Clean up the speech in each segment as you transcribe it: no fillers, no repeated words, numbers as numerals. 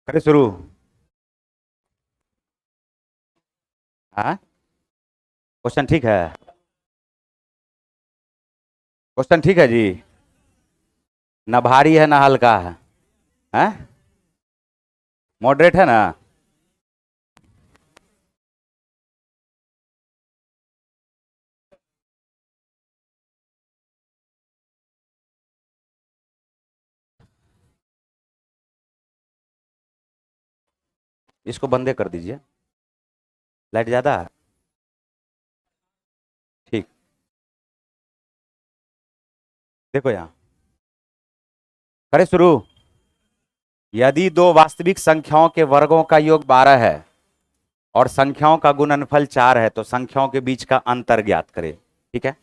करे शुरू। हाँ, क्वेश्चन ठीक है। क्वेश्चन ठीक है जी। ना भारी है ना हल्का है। हैं? मॉडरेट है ना। इसको बंदे कर दीजिए। लाइट ज्यादा है। ठीक। देखो यहाँ। करे शुरू। यदि दो वास्तविक संख्याओं के वर्गों का योग 12 है और संख्याओं का गुणनफल 4 है तो संख्याओं के बीच का अंतर ज्ञात करें। ठीक है।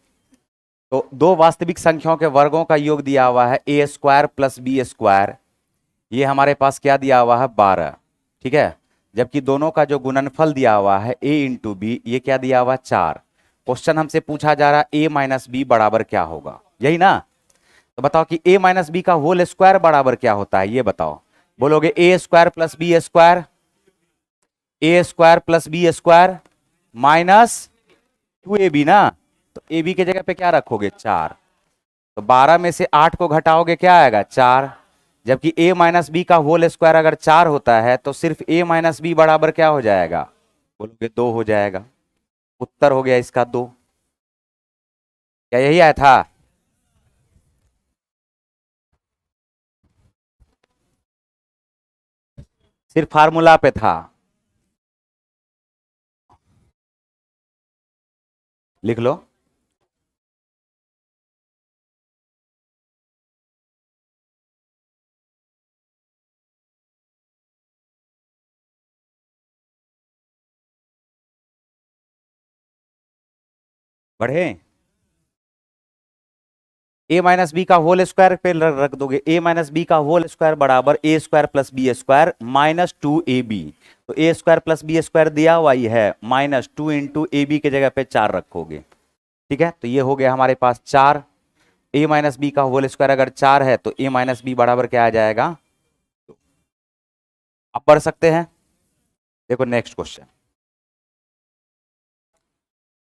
तो दो वास्तविक संख्याओं के वर्गों का योग दिया हुआ है ए स्क्वायर प्लस बी स्क्वायर। ये हमारे पास क्या दिया हुआ है 12। ठीक है। जबकि दोनों का जो गुणनफल दिया हुआ है ए इंटू बी, ये क्या दिया हुआ 4। क्वेश्चन हमसे पूछा जा रहा है ए माइनस बी बराबर क्या होगा, यही ना। तो बताओ कि ए माइनस बी का होल स्क्वायर बराबर क्या होता है, ये बताओ। बोलोगे a square plus b square. A square plus b square minus 2ab ना। तो ए बी की जगह पे क्या रखोगे 4। तो 12 में से 8 को घटाओगे क्या आएगा 4। जबकि a माइनस बी का होल स्क्वायर अगर 4 होता है तो सिर्फ a माइनस बी बराबर क्या हो जाएगा। बोलोगे 2 हो जाएगा। उत्तर हो गया इसका 2। क्या यही आया था। सिर्फ फार्मूला पे था। लिख लो। बढ़े। a माइनस बी का होल स्क्वायर पे रख दोगे। a माइनस बी का होल स्क्वायर बराबर a square plus b square minus 2ab। तो a square plus b square दिया हुआ ही है, माइनस 2 इंटू ए बी की जगह पे 4 रखोगे। ठीक है। तो ये हो गया हमारे पास 4। ए माइनस बी का होल स्क्वायर अगर 4 है तो ए माइनस बी बराबर क्या आ जाएगा। अब पढ़ सकते हैं। देखो नेक्स्ट क्वेश्चन।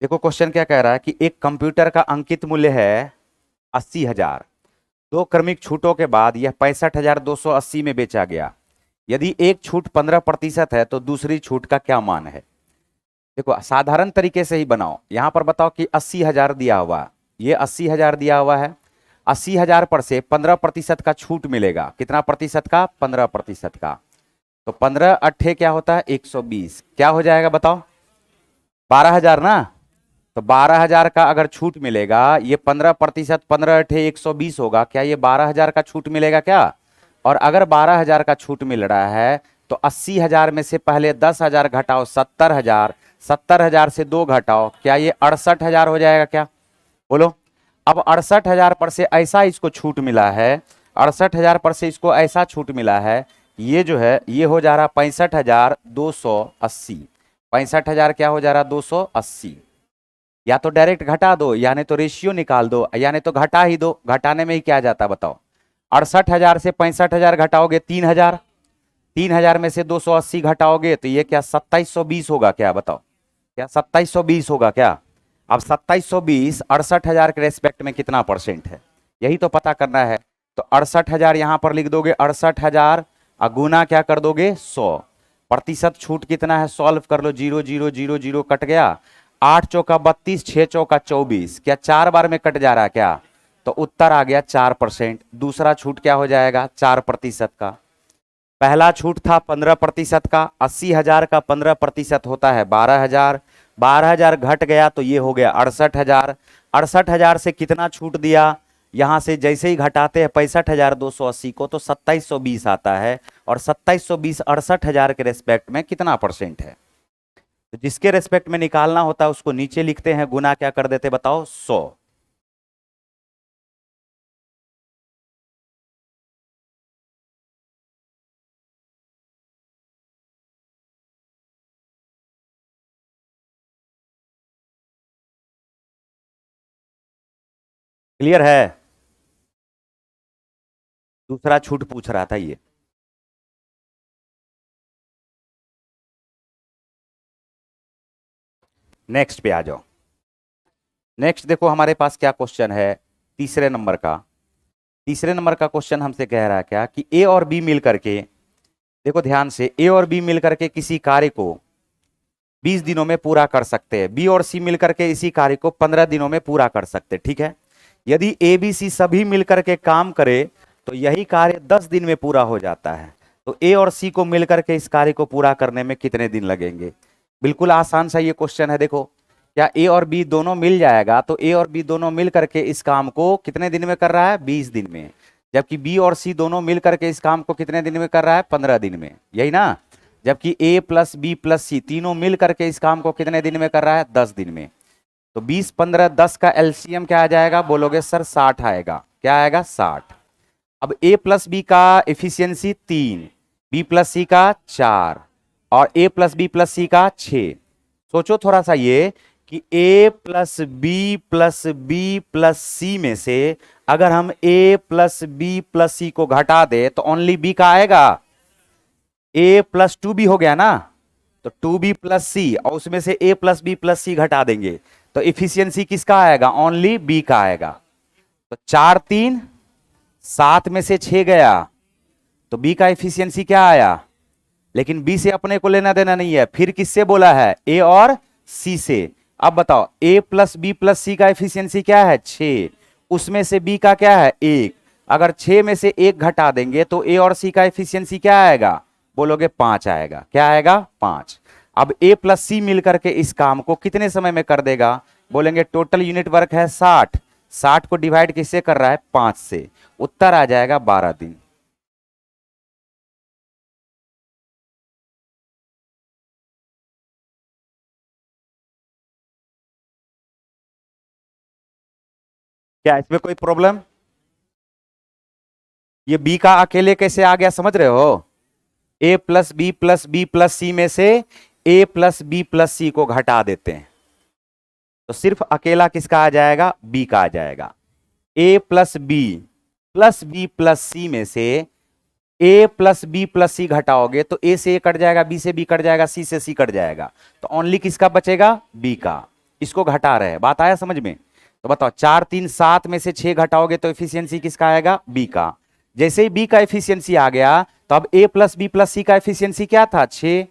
देखो क्वेश्चन क्या कह रहा है कि एक कंप्यूटर का अंकित मूल्य है 80,000। दो क्रमिक छूटों के बाद यह 65,280 में बेचा गया। यदि एक छूट 15% है तो दूसरी छूट का क्या मान है। देखो साधारण तरीके से ही बनाओ। यहां पर बताओ कि 80,000 दिया हुआ है, ये 80,000 दिया हुआ है। 80,000 पर से 15% का छूट मिलेगा। कितना प्रतिशत का 15% का। तो 15 अट्ठे क्या होता है 120, क्या हो जाएगा बताओ 12,000 ना। तो 12,000 का अगर छूट मिलेगा, ये 15%, 15 अट्ठे 120 होगा, क्या ये 12,000 का छूट मिलेगा क्या। और अगर 12,000 का छूट मिल रहा है तो 80,000 में से पहले 10,000 घटाओ 70,000, 70,000 से 2 घटाओ, क्या ये 68,000 हो जाएगा क्या। बोलो। अब 68,000 पर से ऐसा इसको छूट मिला है, 68,000 पर से इसको ऐसा छूट मिला है, ये जो है ये हो जा रहा 65,280। 65,000 क्या हो जा रहा 280। या तो डायरेक्ट घटा दो, यानी तो रेशियो निकाल दो, यानी तो घटा ही दो। घटाने में ही क्या जाता बताओ। 68,000 से 65,000 घटाओगे 3,000। 3,000 में से 280 घटाओगे तो ये क्या 2720 होगा क्या बताओ। क्या 2720 होगा क्या। अब 2720 68,000 के रेस्पेक्ट में कितना परसेंट है, यही तो पता करना है। तो 68,000 यहां पर लिख दोगे 68,000 गुना क्या कर दोगे 100। प्रतिशत छूट कितना है, सॉल्व कर लो। 0 0 0 0 कट गया। 8 चौका 32, 6 चौका 24, क्या 4 बार में कट जा रहा है क्या। तो उत्तर आ गया 4%। दूसरा छूट क्या हो जाएगा 4% का। पहला छूट था 15% का। 80,000 का 15% होता है 12,000। 12,000 घट गया तो ये हो गया 68,000। 68,000 से कितना छूट दिया, यहां से जैसे ही घटाते हैं 65,280 को तो 2720 आता है। और 2720 68,000 के रेस्पेक्ट में कितना परसेंट है। तो जिसके रेस्पेक्ट में निकालना होता है उसको नीचे लिखते हैं, गुना क्या कर देते बताओ 100। क्लियर है। दूसरा छूट पूछ रहा था ये। नेक्स्ट पे आ जाओ। नेक्स्ट देखो हमारे पास क्या क्वेश्चन है, तीसरे नंबर का। तीसरे नंबर का क्वेश्चन हमसे कह रहा है क्या कि ए और बी मिल करके, देखो ध्यान से, ए और बी मिल करके किसी कार्य को 20 दिनों में पूरा कर सकते हैं, बी और सी मिल करके इसी कार्य को 15 दिनों में पूरा कर सकते हैं, ठीक है। यदि ए बी सी सभी मिल करके काम करे तो यही कार्य 10 दिन में पूरा हो जाता है। तो ए और सी को मिल करके इस कार्य को पूरा करने में कितने दिन लगेंगे? बिल्कुल आसान सा ये क्वेश्चन है। देखो क्या ए और बी दोनों मिल जाएगा, तो ए और बी दोनों मिल करके इस काम को कितने दिन में कर रहा है? 20 दिन में। जबकि बी और सी दोनों मिल करके इस काम को कितने दिन में कर रहा है? 15 दिन में, यही ना। जबकि ए प्लस बी प्लस सी तीनों मिल करके इस काम को कितने दिन में कर रहा है? 10 दिन में। तो 20 15 10 का एलसीएम क्या आ जाएगा? बोलोगे सर 60 आएगा। क्या आएगा? 60। अब ए प्लस बी का एफिशिएंसी 3, बी प्लस सी का 4 और ए प्लस बी प्लस सी का 6। सोचो थोड़ा सा ये कि ए प्लस बी प्लस सी में से अगर हम ए प्लस बी प्लस सी को घटा दे तो ओनली बी का आएगा। ए प्लस 2b हो गया ना, तो 2b प्लस सी और उसमें से ए प्लस बी प्लस सी घटा देंगे तो इफिशियंसी किसका आएगा? ओनली बी का आएगा। तो 4 3 7 में से 6 गया तो बी का इफिशियंसी क्या आया? लेकिन बी से अपने को लेना देना नहीं है, फिर किससे बोला है? ए और सी से। अब बताओ ए प्लस बी प्लस सी का एफिशिएंसी क्या है? 6, उसमें से बी का क्या है? 1। अगर 6 में से 1 घटा देंगे तो ए और सी का एफिशिएंसी क्या आएगा? बोलोगे 5 आएगा। क्या आएगा? 5। अब ए प्लस सी मिलकर के इस काम को कितने समय में कर देगा? बोलेंगे टोटल यूनिट वर्क है 60, 60 को डिवाइड किससे कर रहा है? 5 से। उत्तर आ जाएगा 12 दिन। क्या इसमें कोई प्रॉब्लम? ये बी का अकेले कैसे आ गया समझ रहे हो? ए प्लस बी प्लस सी में से ए प्लस बी प्लस सी को घटा देते हैं तो सिर्फ अकेला किसका आ जाएगा? बी का आ जाएगा। ए प्लस बी प्लस सी में से ए प्लस बी प्लस सी घटाओगे तो ए से ए कट जाएगा, बी से बी कट जाएगा, सी से सी कट जाएगा, तो ओनली किसका बचेगा? बी का। इसको घटा रहे हैं, बात आया समझ में? तो बताओ 4 3 7 में से 6 घटाओगे तो एफिशिएंसी किसका आएगा? बी का। जैसे ही बी का एफिशिएंसी आ गया तो अब ए प्लस बी प्लस सी का एफिशिएंसी क्या था? 6।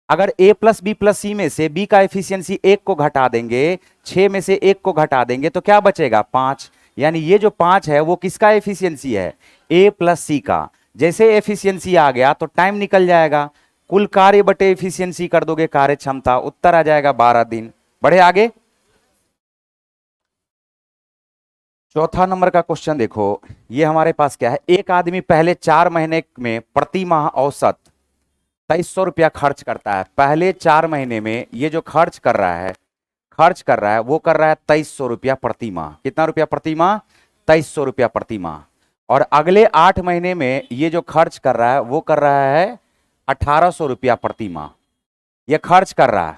अगर ए प्लस बी प्लस सी में से बी का एफिशिएंसी 1 को घटा देंगे, 6 में से 1 को घटा देंगे तो क्या बचेगा? 5। यानी ये जो 5 है वो किसका एफिशिएंसी है? ए प्लस सी का। जैसे एफिशिएंसी आ गया तो टाइम निकल जाएगा, कुल कार्य बटे एफिशिएंसी कर दोगे कार्य क्षमता, उत्तर आ जाएगा 12 दिन। बढ़े आगे। चौथा नंबर का क्वेश्चन देखो, ये हमारे पास क्या है? एक आदमी पहले 4 महीने में प्रति माह औसत 2300 रुपया खर्च करता है। पहले 4 महीने में ये जो खर्च कर रहा है वो कर रहा है 2300 रुपया प्रति माह। कितना रुपया प्रति माह? 2300 रुपया प्रति माह। और अगले 8 महीने में ये जो खर्च कर रहा है वो कर रहा है 1800 रुपया प्रति माह, ये खर्च कर रहा है।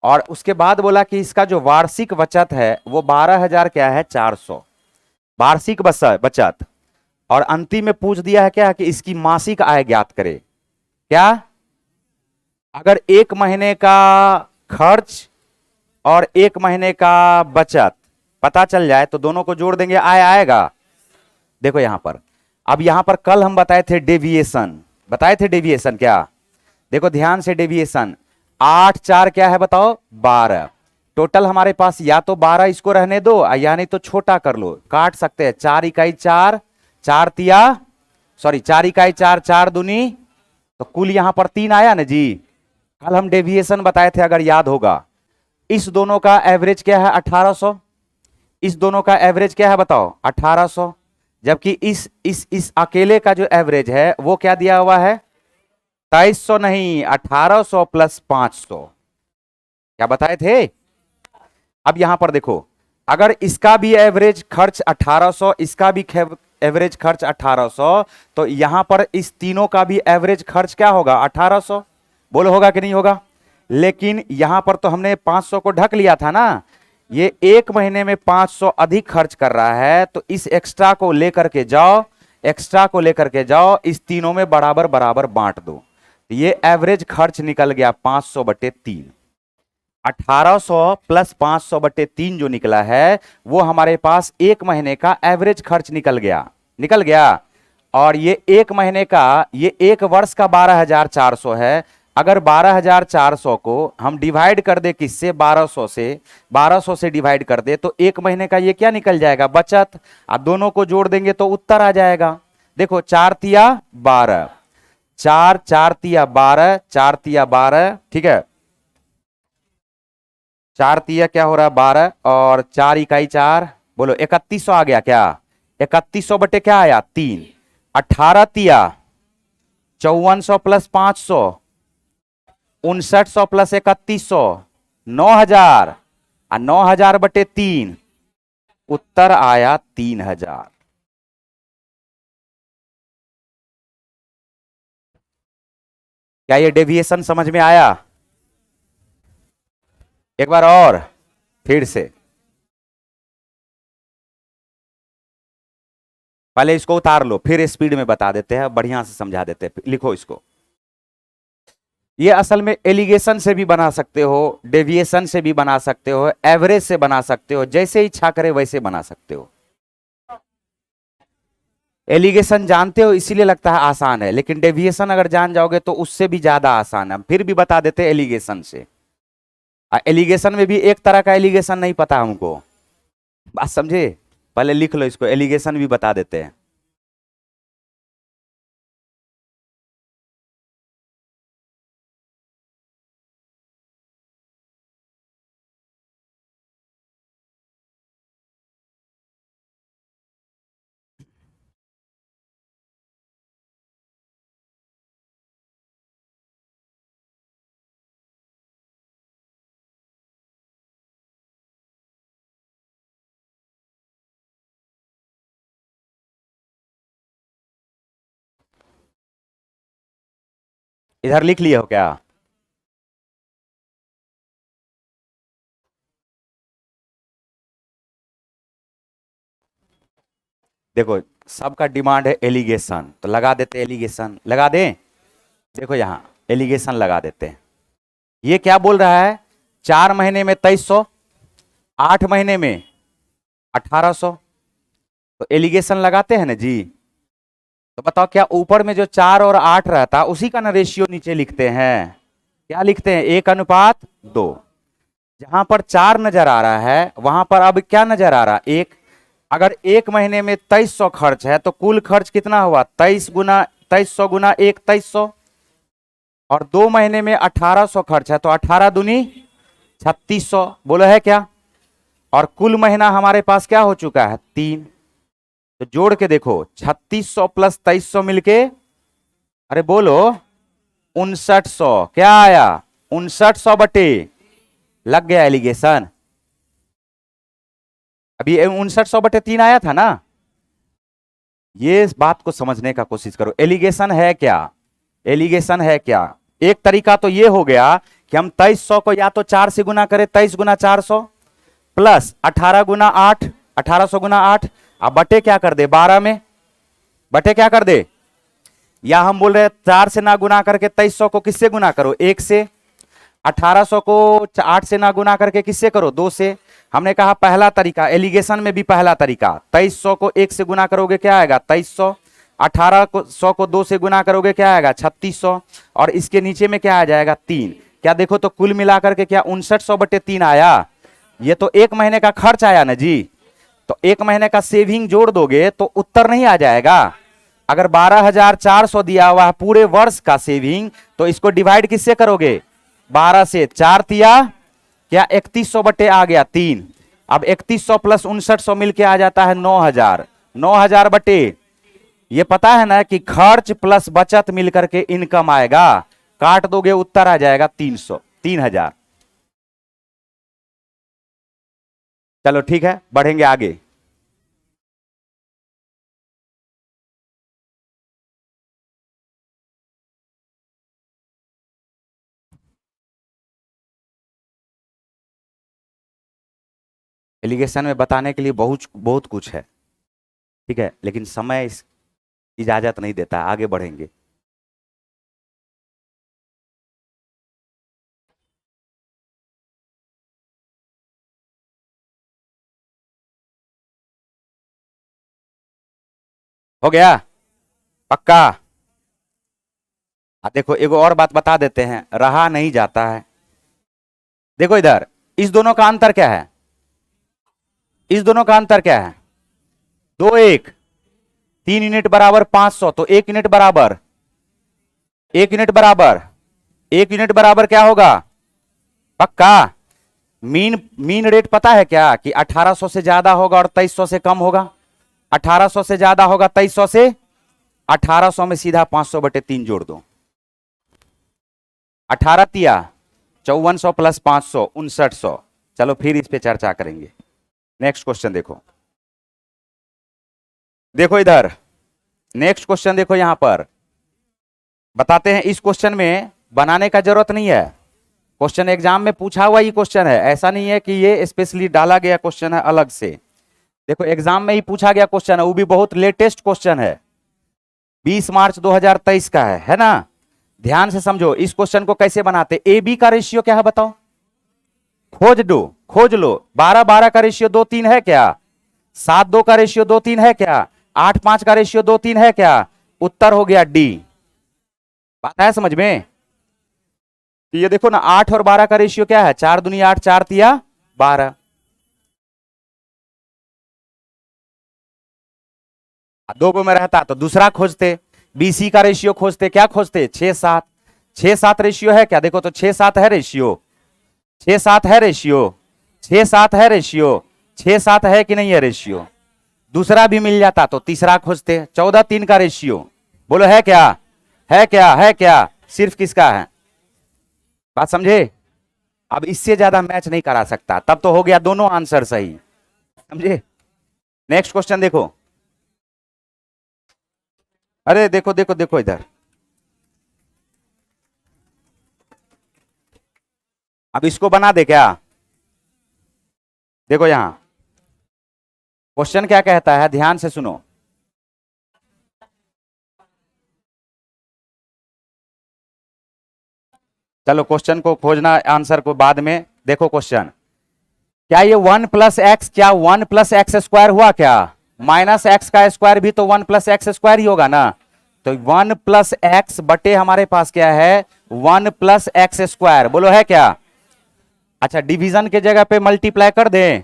और उसके बाद बोला कि इसका जो वार्षिक बचत है वो 12,000 क्या है? 400 वार्षिक बचत। और अंतिम में पूछ दिया है क्या कि इसकी मासिक आय ज्ञात करे। क्या? अगर 1 महीने का खर्च और 1 महीने का बचत पता चल जाए तो दोनों को जोड़ देंगे, आय आएगा। देखो यहां पर, अब यहां पर कल हम बताए थे डेविएशन, क्या? देखो ध्यान से, डेविएशन 8 4 क्या है बताओ? 12। टोटल हमारे पास या तो 12 इसको रहने दो या नहीं तो छोटा कर लो, काट सकते हैं। 4 इकाई 4, 4 इकाई 4, 4 दूनी, तो कुल यहां पर 3 आया ना जी। कल हम डेविएशन बताए थे अगर याद होगा। इस दोनों का एवरेज क्या है? 1800। इस दोनों का एवरेज क्या है बताओ? 1800। जबकि इस अकेले का जो एवरेज है वो क्या दिया हुआ है? 2300 नहीं, 1800 प्लस 500। क्या बताए थे? अब यहां पर देखो, अगर इसका भी एवरेज खर्च 1800, इसका भी एवरेज खर्च 1800, तो यहां पर इस तीनों का भी एवरेज खर्च क्या होगा? 1800। बोलो होगा कि नहीं होगा? लेकिन यहां पर तो हमने 500 को ढक लिया था ना, ये 1 महीने में 500 अधिक खर्च कर रहा है, तो इस एक्स्ट्रा को लेकर के जाओ, इस तीनों में बराबर बराबर बांट दो। ये एवरेज खर्च निकल गया 500/3। 1800 प्लस 500/3 जो निकला है वो हमारे पास एक महीने का एवरेज खर्च निकल गया। और ये एक महीने का, ये एक वर्ष का 12,400 है। अगर 12,400 को हम डिवाइड कर दे किससे, 1200 से डिवाइड कर दे तो एक महीने का ये क्या निकल जाएगा, बचत। अब दोनों को जोड़ देंगे तो उत्तर आ जाएगा। देखो 4×3=12, 4×4=12, 4×3=12, ठीक है। 4×3 क्या हो रहा है, 12, और 4×1=4, बोलो 3100 आ गया क्या, 3100 बटे क्या आया, 3। 18×3 5400 प्लस 500, 5900 प्लस 3100, 9000, और 9000/3, उत्तर आया 3000। क्या ये डेविएशन समझ में आया? एक बार और फिर से, पहले इसको उतार लो फिर स्पीड में बता देते हैं, बढ़िया से समझा देते हैं। लिखो इसको। ये असल में एलिगेशन से भी बना सकते हो, डेविएशन से भी बना सकते हो, एवरेज से बना सकते हो, जैसे इच्छा करे वैसे बना सकते हो। एलिगेशन जानते हो इसीलिए लगता है आसान है, लेकिन डेविएशन अगर जान जाओगे तो उससे भी ज्यादा आसान है। फिर भी बता देते हैं एलिगेशन से। एलिगेशन में भी एक तरह का एलिगेशन नहीं पता हमको, बात समझे? पहले लिख लो इसको, एलिगेशन भी बता देते हैं। इधर लिख लिए हो क्या? देखो सबका डिमांड है एलिगेशन, तो लगा देते एलिगेशन, लगा दें। देखो यहां एलिगेशन लगा देते हैं। ये क्या बोल रहा है, 4 महीने में 2300, 8 महीने में 1800, तो एलिगेशन लगाते हैं ना जी। तो बताओ क्या ऊपर में जो 4 और 8 रहता उसी का ना रेशियो नीचे लिखते हैं? क्या लिखते हैं, 1:2। जहां पर 4 नजर आ रहा है वहां पर अब क्या नजर आ रहा है, 1। अगर एक महीने में 2300 खर्च है तो कुल खर्च कितना हुआ, 2300 गुना 1, 2300। और 2 महीने में 1800 खर्च है तो 18 दूनी 3600, बोलो है क्या? और कुल महीना हमारे पास क्या हो चुका है, 3। तो जोड़ के देखो 3600 प्लस 2300 मिलके, अरे बोलो 5900, क्या आया, 5900/, लग गया एलिगेशन। अभी 5900/3 आया था ना। ये इस बात को समझने का कोशिश करो, एलिगेशन है क्या, एलिगेशन है क्या। एक तरीका तो ये हो गया कि हम 2300 को या तो 4 से गुना करें, 23 गुना 400, प्लस 18 गुना 8, 1800 गुना 8, अब बटे क्या कर दे 12 में, बटे क्या कर दे, या हम बोल रहे हैं 4 से ना गुना करके 2300 को किससे गुना करो, 1 से। 1800 को 8 से ना गुना करके किससे करो, 2 से। हमने कहा पहला तरीका, एलिगेशन में भी पहला तरीका, 2300 को 1 से गुना करोगे क्या आएगा, 2300। 1800 को 2 से गुना करोगे क्या आएगा, 3600। और इसके नीचे में क्या आ जाएगा, 3। क्या देखो तो कुल मिलाकर के क्या 5900/3 आया। ये तो एक महीने का खर्च आया ना जी। तो एक महीने का सेविंग जोड़ दोगे तो उत्तर नहीं आ जाएगा। अगर 12,400 दिया हुआ है पूरे वर्ष का सेविंग, तो इसको डिवाइड किससे करोगे, 12 से। 4×3 क्या 3100/, आ गया 3। अब 3100 प्लस 5900 मिलके आ जाता है 9000। 9000/, ये पता है ना कि खर्च प्लस बचत मिलकर के इनकम आएगा, काट दोगे उत्तर आ जाएगा 300, 3000। चलो ठीक है, बढ़ेंगे आगे। एलिगेशन में बताने के लिए बहुत बहुत कुछ है, ठीक है, लेकिन समय इजाजत नहीं देता, आगे बढ़ेंगे। हो गया पक्का। देखो एक और बात बता देते हैं, रहा नहीं जाता है। देखो इधर, इस दोनों का अंतर क्या है, इस दोनों का अंतर क्या है, 2 1, 3 यूनिट बराबर 500, तो 1 यूनिट बराबर, 1 यूनिट बराबर, 1 यूनिट बराबर क्या होगा, पक्का। मीन मीन रेट पता है क्या, कि 1800 से ज्यादा होगा और 2300 से कम होगा। 1800 से ज्यादा होगा 2300 से, 1800 में सीधा 500/3 जोड़ दो। 18 तिया 5400 प्लस 500 5900। चलो फिर इस पे चर्चा करेंगे। नेक्स्ट क्वेश्चन देखो, देखो इधर नेक्स्ट क्वेश्चन देखो, यहां पर बताते हैं। इस क्वेश्चन में बनाने का जरूरत नहीं है, क्वेश्चन एग्जाम में पूछा हुआ ये क्वेश्चन है, ऐसा नहीं है कि ये स्पेशली डाला गया क्वेश्चन है अलग से। देखो एग्जाम में ही पूछा गया क्वेश्चन है, वो भी बहुत लेटेस्ट क्वेश्चन है, 20 मार्च 2023 का है ना। ध्यान से समझो इस क्वेश्चन को कैसे बनाते। ए बी का रेशियो क्या है बताओ, खोज दो, खोज लो। 12 12 का रेशियो 2 3 है क्या, 7 2 का रेशियो 2 3 है क्या, 8 5 का रेशियो 2 3 है क्या। उत्तर हो गया डी। बात है समझ में। तो ये देखो ना, 8 और 12 का रेशियो क्या है, 4 दूनी 8 4 तिया 12। दो को में रहता तो दूसरा खोजते, बीसी का रेशियो खोजते, क्या खोजते 6 7। 6 7 रेशियो है क्या, देखो तो 6 7 है रेशियो, 6 7 है रेशियो, 6 7 है रेशियो, 6 7 है कि नहीं है रेशियो। दूसरा भी मिल जाता तो तीसरा खोजते, 14 3 का रेशियो। बोलो है क्या, है क्या, है क्या, सिर्फ किसका है। बात समझे। अब इससे ज्यादा मैच नहीं करा सकता, तब तो हो गया दोनों आंसर सही, समझे। नेक्स्ट क्वेश्चन देखो, अरे देखो देखो देखो इधर, अब इसको बना दे क्या। देखो यहां क्वेश्चन क्या कहता है, ध्यान से सुनो। चलो क्वेश्चन को खोजना, आंसर को बाद में। देखो क्वेश्चन, क्या ये 1 + x, क्या 1 + x² हुआ क्या, -x² भी तो 1 + x² ही होगा ना। तो 1 + x बटे हमारे पास क्या है, 1 + x²। बोलो है क्या। अच्छा डिवीजन के जगह पे मल्टीप्लाई कर दें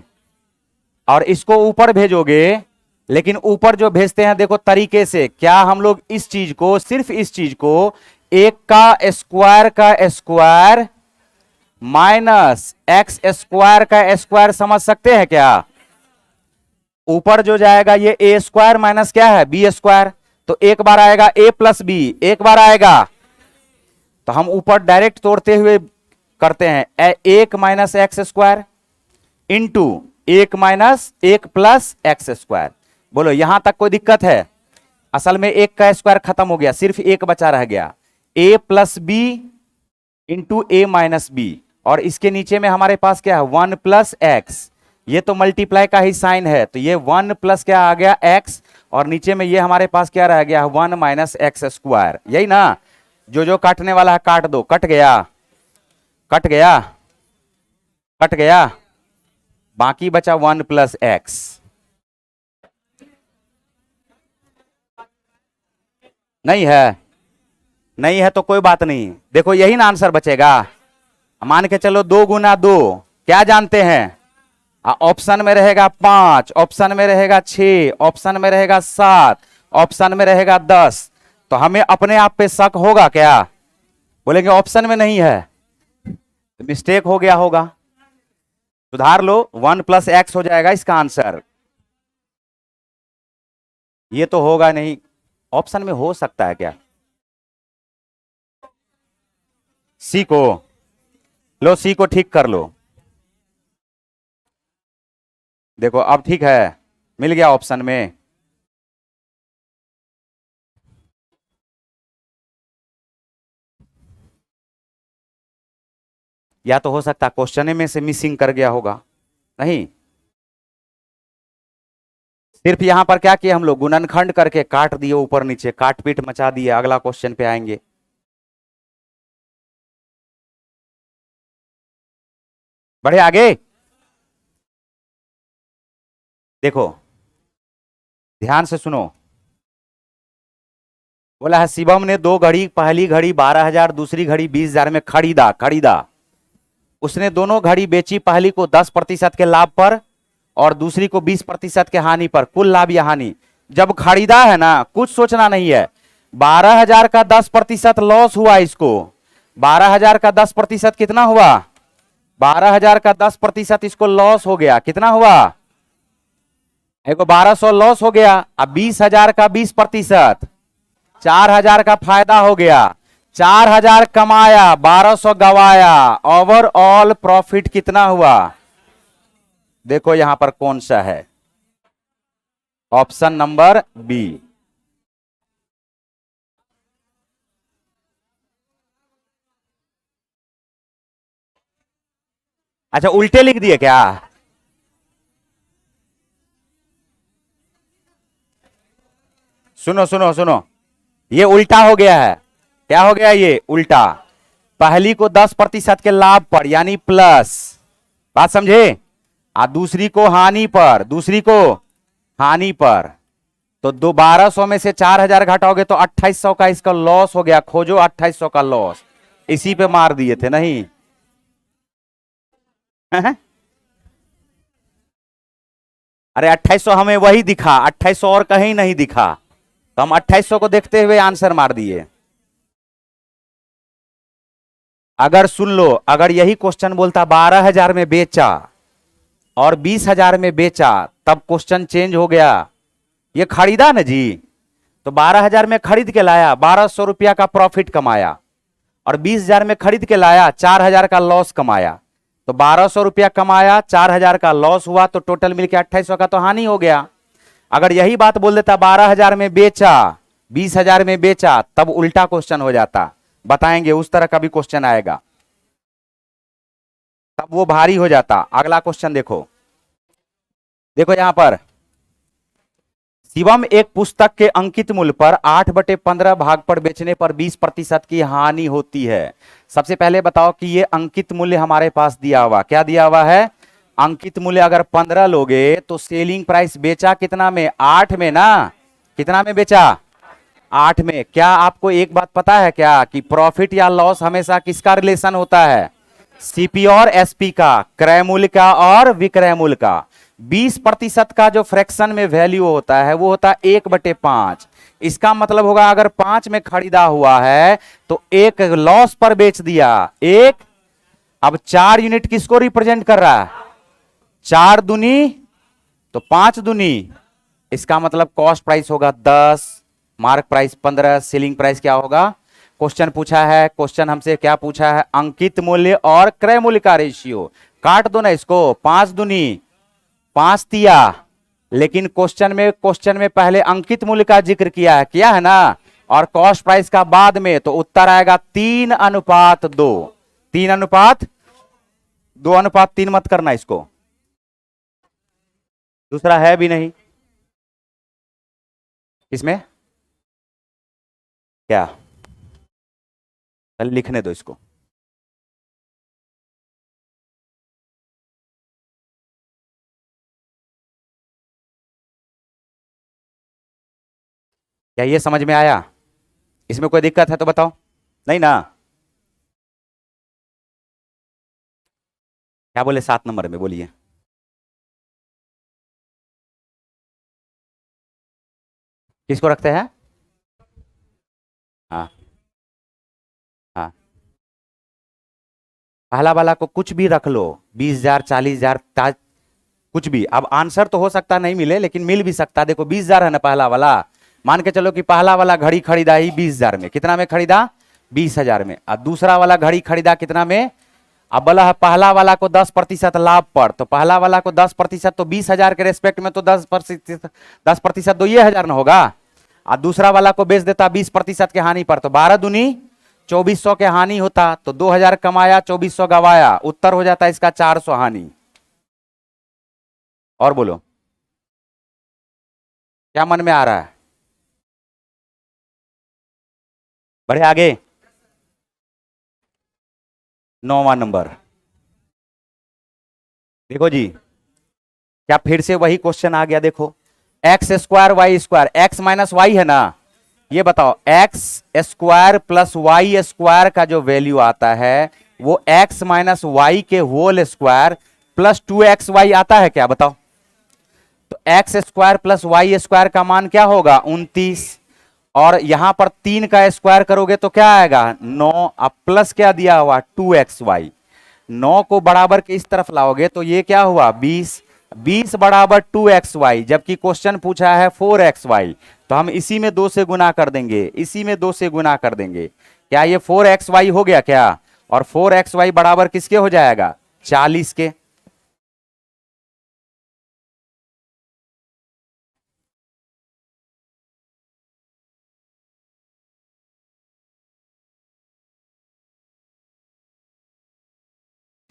और इसको ऊपर भेजोगे, लेकिन ऊपर जो भेजते हैं देखो तरीके से, क्या हम लोग इस चीज को, सिर्फ इस चीज को, 1 का स्क्वायर -x² का स्क्वायर समझ सकते हैं क्या। ऊपर जो जाएगा ये a² माइनस क्या है b², तो एक बार आएगा a + b, एक बार आएगा। तो हम ऊपर डायरेक्ट तोड़ते हुए करते हैं, 1 - x² इंटू 1 - 1 + x²। बोलो यहां तक कोई दिक्कत है। असल में 1 का स्क्वायर खत्म हो गया, सिर्फ 1 बचा रह गया, a + b into a - b। और इसके नीचे में हमारे पास क्या है 1 + x, ये तो मल्टीप्लाई का ही साइन है, तो ये 1 प्लस क्या आ गया x, और नीचे में ये हमारे पास क्या रह गया 1 - x²। यही ना, जो जो काटने वाला है काट दो, कट गया, कट गया, कट गया, बाकी बचा 1 + x। नहीं है, नहीं है तो कोई बात नहीं, देखो यही ना आंसर बचेगा। मान के चलो 2 × 2 क्या जानते हैं, ऑप्शन में रहेगा 5, ऑप्शन में रहेगा 6, ऑप्शन में रहेगा 7, ऑप्शन में रहेगा 10। तो हमें अपने आप पे शक होगा क्या, बोलेंगे ऑप्शन में नहीं है, तो मिस्टेक हो गया होगा, सुधार लो। 1 + x हो जाएगा इसका आंसर। ये तो होगा नहीं, ऑप्शन में हो सकता है क्या, सी को लो, सी को ठीक कर लो। देखो अब ठीक है, मिल गया ऑप्शन में। या तो हो सकता क्वेश्चन में से मिसिंग कर गया होगा, नहीं। सिर्फ यहां पर क्या किया हम लोग, गुणनखंड करके काट दिए, ऊपर नीचे काट पीट मचा दिए। अगला क्वेश्चन पे आएंगे। बढ़े आगे। देखो ध्यान से सुनो, बोला है शिवम ने दो घड़ी, पहली घड़ी 12,000, दूसरी घड़ी 20,000 में खरीदा खरीदा। उसने दोनों घड़ी बेची, पहली को 10% के लाभ पर और दूसरी को 20% के हानि पर। कुल लाभ या हानि जब खरीदा है ना, कुछ सोचना नहीं है। 12,000 का 10% लॉस हुआ इसको। 12,000 का 10% कितना हुआ? 12,000 का 10% इसको लॉस हो गया। कितना हुआ? एक 1200 लॉस हो गया। अब 20,000 का 20%, 4,000 का फायदा हो गया। 4,000 कमाया, 1200 गवाया। ओवरऑल प्रॉफिट कितना हुआ? देखो यहां पर कौन सा है, ऑप्शन नंबर बी। अच्छा उल्टे लिख दिए क्या? सुनो सुनो सुनो, ये उल्टा हो गया है। क्या हो गया? ये उल्टा। पहली को 10% के लाभ पर यानी प्लस, बात समझे? आ दूसरी को हानि पर, दूसरी को हानि पर। तो 1200 में से 4,000 घटाओगे तो 2,800 का इसका लॉस हो गया। खोजो 2,800 का लॉस। इसी पे मार दिए थे नहीं? अरे 2,800 हमें वही दिखा, 2,800 और कहीं नहीं दिखा, तो हम 2,800 को देखते हुए आंसर मार दिए। अगर सुन लो, अगर यही क्वेश्चन बोलता 12,000 में बेचा और 20,000 में बेचा, तब क्वेश्चन चेंज हो गया। ये खरीदा ना जी, तो 12,000 में खरीद के लाया, 1,200 रुपया का प्रॉफिट कमाया। और 20,000 में खरीद के लाया, 4,000 का लॉस कमाया। तो 1,200 रुपया कमाया, 4,000 का लॉस हुआ, तो टोटल मिलकर 2,800 का तो हानि हो गया। अगर यही बात बोल देता 12,000 में बेचा, 20,000 में बेचा, तब उल्टा क्वेश्चन हो जाता। बताएंगे उस तरह का भी क्वेश्चन आएगा, तब वो भारी हो जाता। अगला क्वेश्चन देखो, देखो यहां पर शिवम एक पुस्तक के अंकित मूल्य पर 8/15 भाग पर बेचने पर 20% की हानि होती है। सबसे पहले बताओ कि ये अंकित मूल्य हमारे पास दिया हुआ, क्या दिया हुआ है? अंकित मूल्य अगर 15 लोगे तो सेलिंग प्राइस बेचा कितना में? 8 में ना। कितना में बेचा? 8 में। क्या आपको एक बात पता है क्या कि प्रॉफिट या लॉस हमेशा किसका रिलेशन होता है? सीपी और एसपी का, क्रय मूल्य का और विक्रय मूल्य का। 20% का जो फ्रैक्शन में वैल्यू होता है वो होता है 1/5। इसका मतलब होगा अगर 5 में खरीदा हुआ है तो एक लॉस पर बेच दिया, एक। अब 4 यूनिट किसको रिप्रेजेंट कर रहा है? 4 दूनी तो 5 दूनी। इसका मतलब कॉस्ट प्राइस होगा 10, मार्क प्राइस 15, सेलिंग प्राइस क्या होगा? क्वेश्चन पूछा है, क्वेश्चन हमसे क्या पूछा है? अंकित मूल्य और क्रय मूल्य का रेशियो। काट दो ना इसको, 5 दूनी 5 तिया। लेकिन क्वेश्चन में पहले अंकित मूल्य का जिक्र किया है ना, और कॉस्ट प्राइस का बाद में, तो उत्तर आएगा 3:2। 3:2:3 मत करना इसको, दूसरा है भी नहीं इसमें। क्या? चल लिखने दो इसको। क्या ये समझ में आया? इसमें कोई दिक्कत है तो बताओ, नहीं ना? क्या बोले 7 नंबर में? बोलिए। किसको रखते हैं? हाँ हाँ, पहला वाला को कुछ भी रख लो, 20,000 40,000 कुछ भी। अब आंसर तो हो सकता नहीं मिले, लेकिन मिल भी सकता। देखो 20,000 है ना पहला वाला, मान के चलो कि पहला वाला घड़ी खरीदा ही 20,000 में। कितना में खरीदा? 20,000 में। और दूसरा वाला घड़ी खरीदा कितना में? अब बोला है पहला वाला को 10% लाभ पर, तो पहला वाला को 10%, तो 20,000 के रेस्पेक्ट में तो 10% तो ये 1,000 ना होगा। और दूसरा वाला को बेच देता 20% के हानि पर, तो 12 दूनी 2,400 के हानि होता। तो 2,000 कमाया, 2,400 गवाया। उत्तर हो जाता इसका 400 हानि। और बोलो क्या मन में आ रहा है? बढ़े आगे। 9वां नंबर देखो जी, क्या फिर से वही क्वेश्चन आ गया? देखो x² y², x minus Y है ना, ये बताओ x square plus y square का जो वैल्यू आता है वो एक्स माइनस वाई के होल स्क्वायर प्लस 2xy आता है क्या, बताओ। तो x square plus y square का मान क्या होगा 29, और यहां पर 3 का स्क्वायर करोगे तो क्या आएगा 9। अब प्लस क्या दिया हुआ 2xy, 9 को बराबर के इस तरफ लाओगे तो ये क्या हुआ 20, 20 बराबर 2xy, जबकि क्वेश्चन पूछा है 4xy, तो हम इसी में 2 से गुना कर देंगे, इसी में 2 से गुना कर देंगे। क्या ये 4xy हो गया क्या, और 4xy बराबर किसके हो जाएगा 40 के।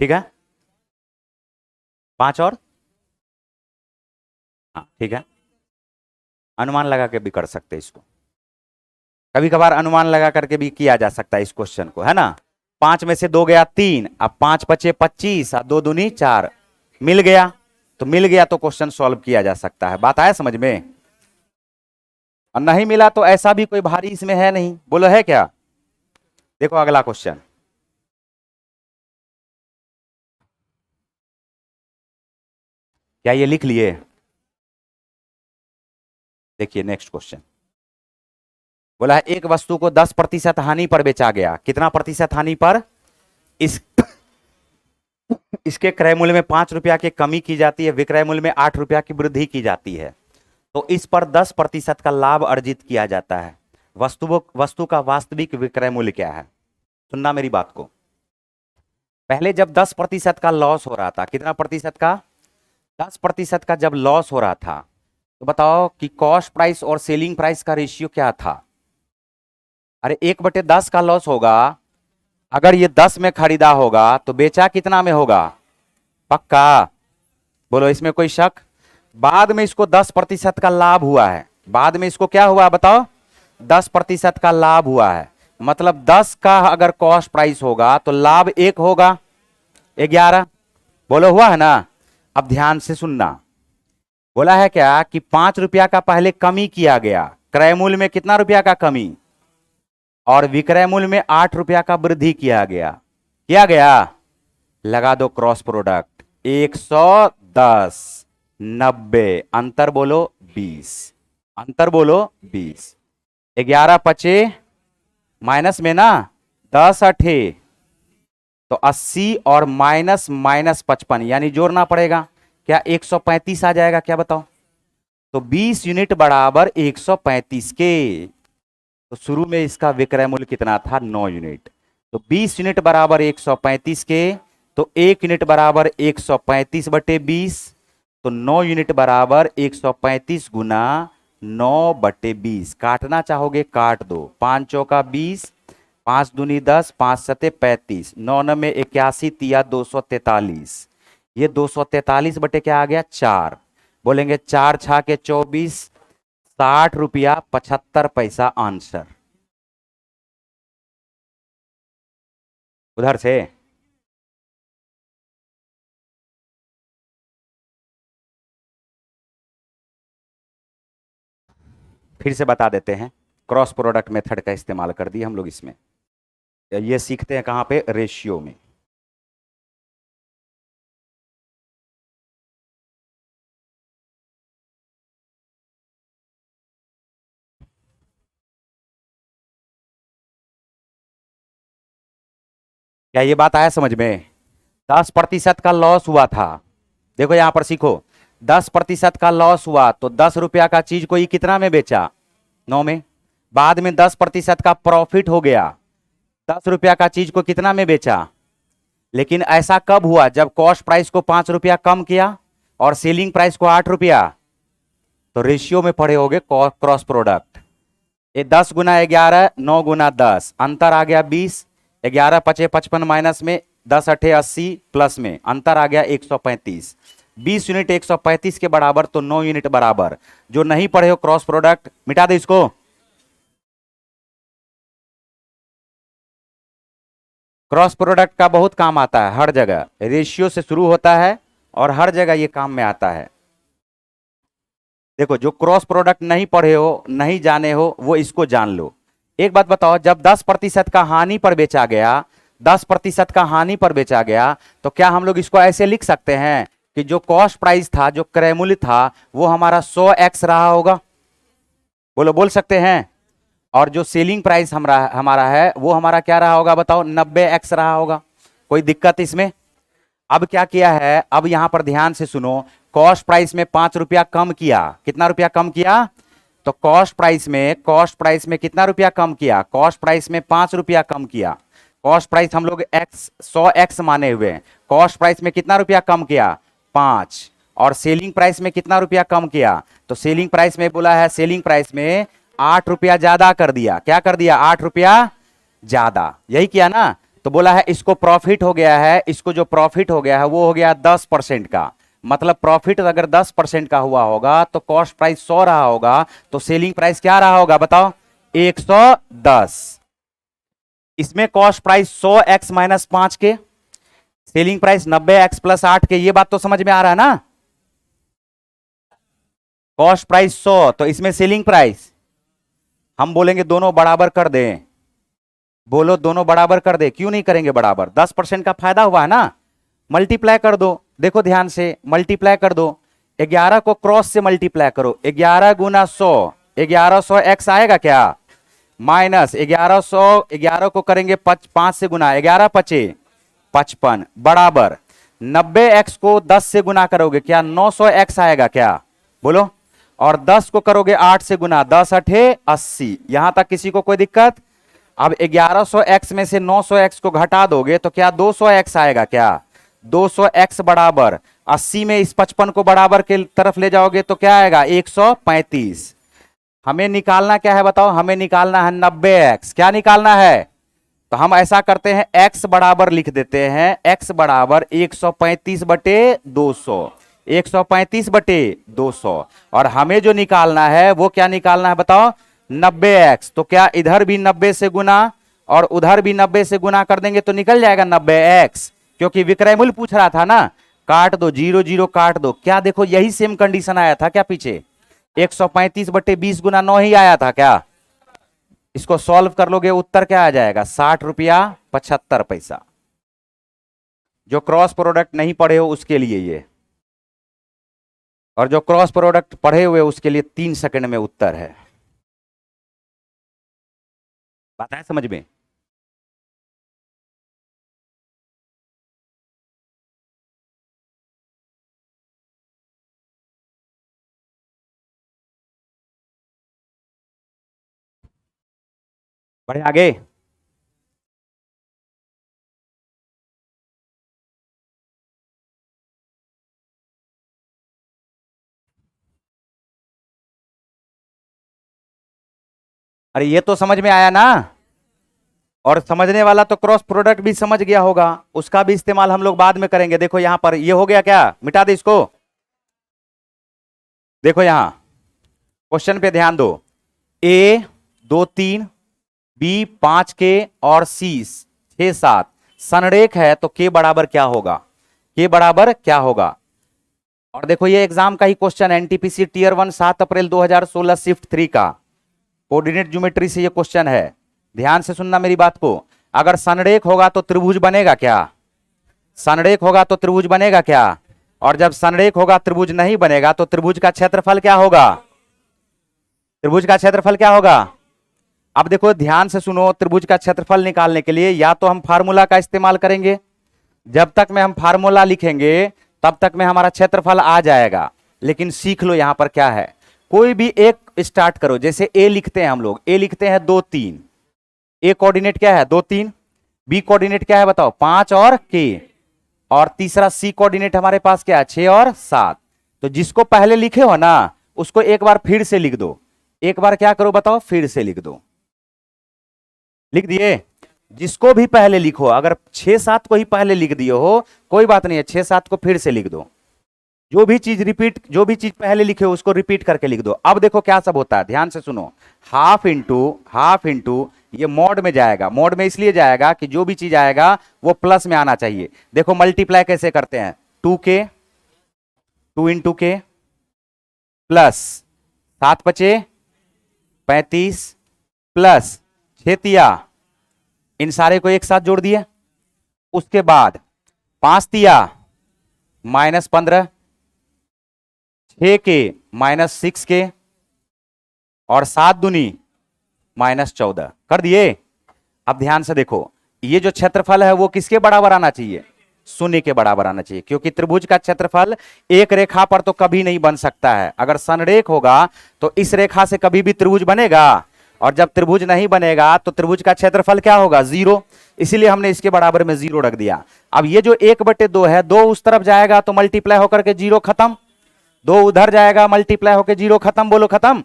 ठीक है, 5 और, हाँ ठीक है, अनुमान लगा के भी कर सकते हैं इसको, कभी कभार अनुमान लगा करके भी किया जा सकता है इस क्वेश्चन को, है ना। 5 में से 2 गया 3, अब 5 बचे 25, 2 दूनी 4, मिल गया, तो मिल गया तो क्वेश्चन सॉल्व किया जा सकता है। बात आया समझ में, और नहीं मिला तो ऐसा भी कोई भारी इसमें है नहीं, बोलो है क्या। देखो अगला क्वेश्चन, क्या ये लिख लिए, देखिए नेक्स्ट क्वेश्चन बोला है एक वस्तु को 10% हानि पर बेचा गया, कितना प्रतिशत हानि पर, इस इसके क्रय मूल्य में 5 रुपया की कमी की जाती है, विक्रय मूल्य में 8 रुपया की वृद्धि की जाती है, तो इस पर 10% का लाभ अर्जित किया जाता है। वस्तु का वास्तविक विक्रय मूल्य क्या है। सुनना मेरी बात को, पहले जब 10% का लॉस हो रहा था, कितना प्रतिशत का 10% का जब लॉस हो रहा था, तो बताओ कि कॉस्ट प्राइस और सेलिंग प्राइस का रेशियो क्या था। अरे 1/10 का लॉस होगा, अगर ये 10 में खरीदा होगा तो बेचा कितना में होगा, पक्का, बोलो इसमें कोई शक। बाद में इसको 10% का लाभ हुआ है, बाद में इसको क्या हुआ बताओ 10% का लाभ हुआ है, मतलब 10 का अगर कॉस्ट प्राइस होगा तो लाभ 1 होगा 11, बोलो हुआ है ना। अब ध्यान से सुनना, बोला है क्या कि 5 रुपया का पहले कमी किया गया, क्रय मूल्य में कितना रुपया का कमी, और विक्रय मूल्य में 8 रुपया का वृद्धि किया गया, लगा दो क्रॉस प्रोडक्ट, 110 90, अंतर बोलो 20, अंतर बोलो 20, 11 पचे माइनस में ना 10 अठे तो 80 और माइनस माइनस 55, यानी जोड़ना पड़ेगा, क्या 135 आ जाएगा क्या बताओ। तो 20 यूनिट बराबर 135 के, तो शुरू में इसका विक्रय मूल्य कितना था 9 यूनिट, तो 20 यूनिट बराबर 135 के, तो 1 यूनिट बराबर 135/20, तो 9 यूनिट बराबर 135 गुना 9/20, काटना चाहोगे काट दो, 5 चौका 20, 5 दूनी 10, 5 सते 35, 9 9 81, तिया 243, ये 243 बटे क्या आ गया 4, बोलेंगे 4 छा के 24, 60 रुपया 75 पैसा आंसर। उधर से फिर से बता देते हैं, क्रॉस प्रोडक्ट मेथड का इस्तेमाल कर दिए हम लोग इसमें, ये सीखते हैं कहां पे, रेशियो में। क्या ये बात आया समझ में, 10% का लॉस हुआ था, देखो यहां पर सीखो, 10% का लॉस हुआ तो 10 रुपया का चीज को ये कितना में बेचा 9 में, बाद में 10% का प्रॉफिट हो गया, 10 रुपया का चीज को कितना में बेचा, लेकिन ऐसा कब हुआ जब कॉस्ट प्राइस को 5 रुपया कम किया और सेलिंग प्राइस को 8 रुपया, तो रेशियो में पढ़े होगे क्रॉस प्रोडक्ट, ये 10 गुना 11, 9 गुना 10, अंतर आ गया 20, 11 पचे 55 माइनस में 10 अठे 80 प्लस में अंतर आ गया 135, 20 यूनिट 135 के बराबर, तो 9 यूनिट बराबर, जो नहीं पढ़े हो क्रॉस प्रोडक्ट मिटा दे इसको। क्रॉस प्रोडक्ट का बहुत काम आता है हर जगह, रेशियो से शुरू होता है और हर जगह ये काम में आता है। देखो, जो क्रॉस प्रोडक्ट नहीं पढ़े हो, नहीं जाने हो, वो इसको जान लो। एक बात बताओ, जब 10% का हानि पर बेचा गया, 10% का हानि पर बेचा गया, तो क्या हम लोग इसको ऐसे लिख सकते हैं कि जो कॉस्ट प्राइस था, जो क्रय मूल्य था, वो हमारा 100x रहा होगा? बोलो, बोल सकते हैं? और जो सेलिंग प्राइस हमारा है, वो हमारा क्या रहा होगा बताओ? 90x रहा होगा। कोई दिक्कत इसमें? अब क्या किया है, अब यहां पर ध्यान से सुनो, कॉस्ट प्राइस में 5 रुपया कम किया। कितना रुपया कम किया? तो कॉस्ट प्राइस में कितना रुपया कम किया? कॉस्ट प्राइस में 5 रुपया कम किया। कॉस्ट प्राइस हम लोग 100x माने हुए हैं। कॉस्ट प्राइस में कितना रुपया कम किया? 5। और सेलिंग प्राइस में कितना रुपया कम किया? तो सेलिंग प्राइस में बोला है, सेलिंग प्राइस में 8 रुपया ज्यादा कर दिया। क्या कर दिया? 8 रुपया ज्यादा। यही किया ना? तो बोला है इसको प्रॉफिट हो गया है, इसको जो प्रॉफिट हो गया है वो हो गया 10% का। मतलब प्रॉफिट अगर 10% का हुआ होगा तो कॉस्ट प्राइस 100 रहा होगा, तो सेलिंग प्राइस क्या रहा होगा बताओ? 110। इसमें कॉस्ट प्राइस 100x माइनस 5 के, सेलिंग प्राइस 90x प्लस 8 के। ये बात तो समझ में आ रहा है ना? कॉस्ट प्राइस 100, तो इसमें सेलिंग प्राइस हम बोलेंगे दोनों बराबर कर दें। बोलो, दोनों बराबर कर दे। क्यों नहीं करेंगे बराबर? 10% का फायदा हुआ है ना? मल्टीप्लाई कर दो। देखो ध्यान से, मल्टीप्लाई कर दो। 11 को क्रॉस से मल्टीप्लाई करो। 11 गुना 100, 1100x आएगा क्या? माइनस 1100, 11 को करेंगे 5 से गुना, 11 पचे 55 बराबर 90x को 10 से गुना करोगे क्या? 900x आएगा क्या? बोलो। और 10 को करोगे 8 से गुना, 10 अठे 80। यहां तक किसी को कोई दिक्कत? अब 1100x में से 900x को घटा दोगे तो क्या 200x आएगा क्या? 200x बराबर 80 में इस 55 को बराबर के तरफ ले जाओगे तो क्या आएगा? 135। हमें निकालना क्या है बताओ? हमें निकालना है 90x। क्या निकालना है? तो हम ऐसा करते हैं, x बराबर लिख देते हैं, x बराबर 135/200, 135/200। और हमें जो निकालना है वो क्या निकालना है बताओ? 90x। तो क्या इधर भी 90 से गुना और उधर भी 90 से गुना कर देंगे तो निकल जाएगा 90x, क्योंकि विक्रय मूल्य पूछ रहा था ना। काट दो, 0 0 काट दो। क्या देखो, यही सेम कंडीशन आया था क्या पीछे? 135/20 गुना 9 ही आया था क्या? इसको सॉल्व कर लोगे, उत्तर क्या आ जाएगा? 60 रुपया 75 पैसा। जो क्रॉस प्रोडक्ट नहीं पढ़े हो उसके लिए ये, और जो क्रॉस प्रोडक्ट पढ़े हुए उसके लिए 3 सेकंड में उत्तर है। बात है समझ में? बढ़े आगे। अरे ये तो समझ में आया ना? और समझने वाला तो क्रॉस प्रोडक्ट भी समझ गया होगा, उसका भी इस्तेमाल हम लोग बाद में करेंगे। देखो यहां पर ये हो गया क्या? मिटा दे इसको। देखो यहां क्वेश्चन पे ध्यान दो। ए 2 3, बी 5 के और सी 6 7 संरेख है, तो के बराबर क्या होगा? के बराबर क्या होगा? और देखो ये एग्जाम का ही क्वेश्चन, एनटीपीसी टीयर 1 7 अप्रैल 2016 शिफ्ट 3 का कोऑर्डिनेट ज्योमेट्री से ये क्वेश्चन है। ध्यान से सुनना मेरी बात को। अगर संरेख होगा तो त्रिभुज बनेगा क्या? संरेख होगा तो त्रिभुज बनेगा क्या? और जब संरेख होगा त्रिभुज नहीं बनेगा तो त्रिभुज का क्षेत्रफल क्या होगा? त्रिभुज का क्षेत्रफल क्या होगा? अब देखो ध्यान से सुनो, त्रिभुज का क्षेत्रफल निकालने के लिए या तो हम फार्मूला का इस्तेमाल करेंगे, जब तक में हम फार्मूला लिखेंगे तब तक में हमारा क्षेत्रफल आ जाएगा। लेकिन सीख लो यहां पर क्या है, कोई भी एक स्टार्ट करो। जैसे ए लिखते हैं हम लोग, ए लिखते हैं 2 3। ए कोऑर्डिनेट क्या है? 2 3। बी कोऑर्डिनेट क्या है बताओ? 5 और के। और तीसरा सी कोऑर्डिनेट हमारे पास क्या है? 6 और 7। तो जिसको पहले लिखे हो ना उसको एक बार फिर से लिख दो। एक बार क्या करो बताओ? फिर से लिख दो। लिख दिए? जिसको भी पहले लिखो, अगर 6 7 को ही पहले लिख दिए हो कोई बात नहीं है, 6 7 को फिर से लिख दो। जो भी चीज रिपीट, जो भी चीज पहले लिखे हो उसको रिपीट करके लिख दो। अब देखो क्या सब होता है, ध्यान से सुनो। हाफ इंटू ये मॉड में जाएगा। मॉड में इसलिए जाएगा कि जो भी चीज आएगा वो प्लस में आना चाहिए। देखो मल्टीप्लाई कैसे करते हैं? 2 के 2 इंटू के प्लस 7 पचे 35 प्लस 6 तिया, इन सारे को एक साथ जोड़ दिया। उसके बाद 5 तिया -15, 6 के -6 के, और 7 दूनी -14 कर दिए। अब ध्यान से देखो, ये जो क्षेत्रफल है वो किसके बराबर आना चाहिए? शून्य के बराबर आना चाहिए, क्योंकि त्रिभुज का क्षेत्रफल एक रेखा पर तो कभी नहीं बन सकता है। अगर संरेख होगा तो इस रेखा से कभी भी त्रिभुज बनेगा, और जब त्रिभुज नहीं बनेगा तो त्रिभुज का क्षेत्रफल क्या होगा? 0। इसीलिए हमने इसके बराबर में 0 रख दिया। अब ये जो 1/2 है, 2 उस तरफ जाएगा तो मल्टीप्लाई होकर के 0 खत्म, 2 उधर जाएगा मल्टीप्लाई होकर 0 खत्म। बोलो खत्म।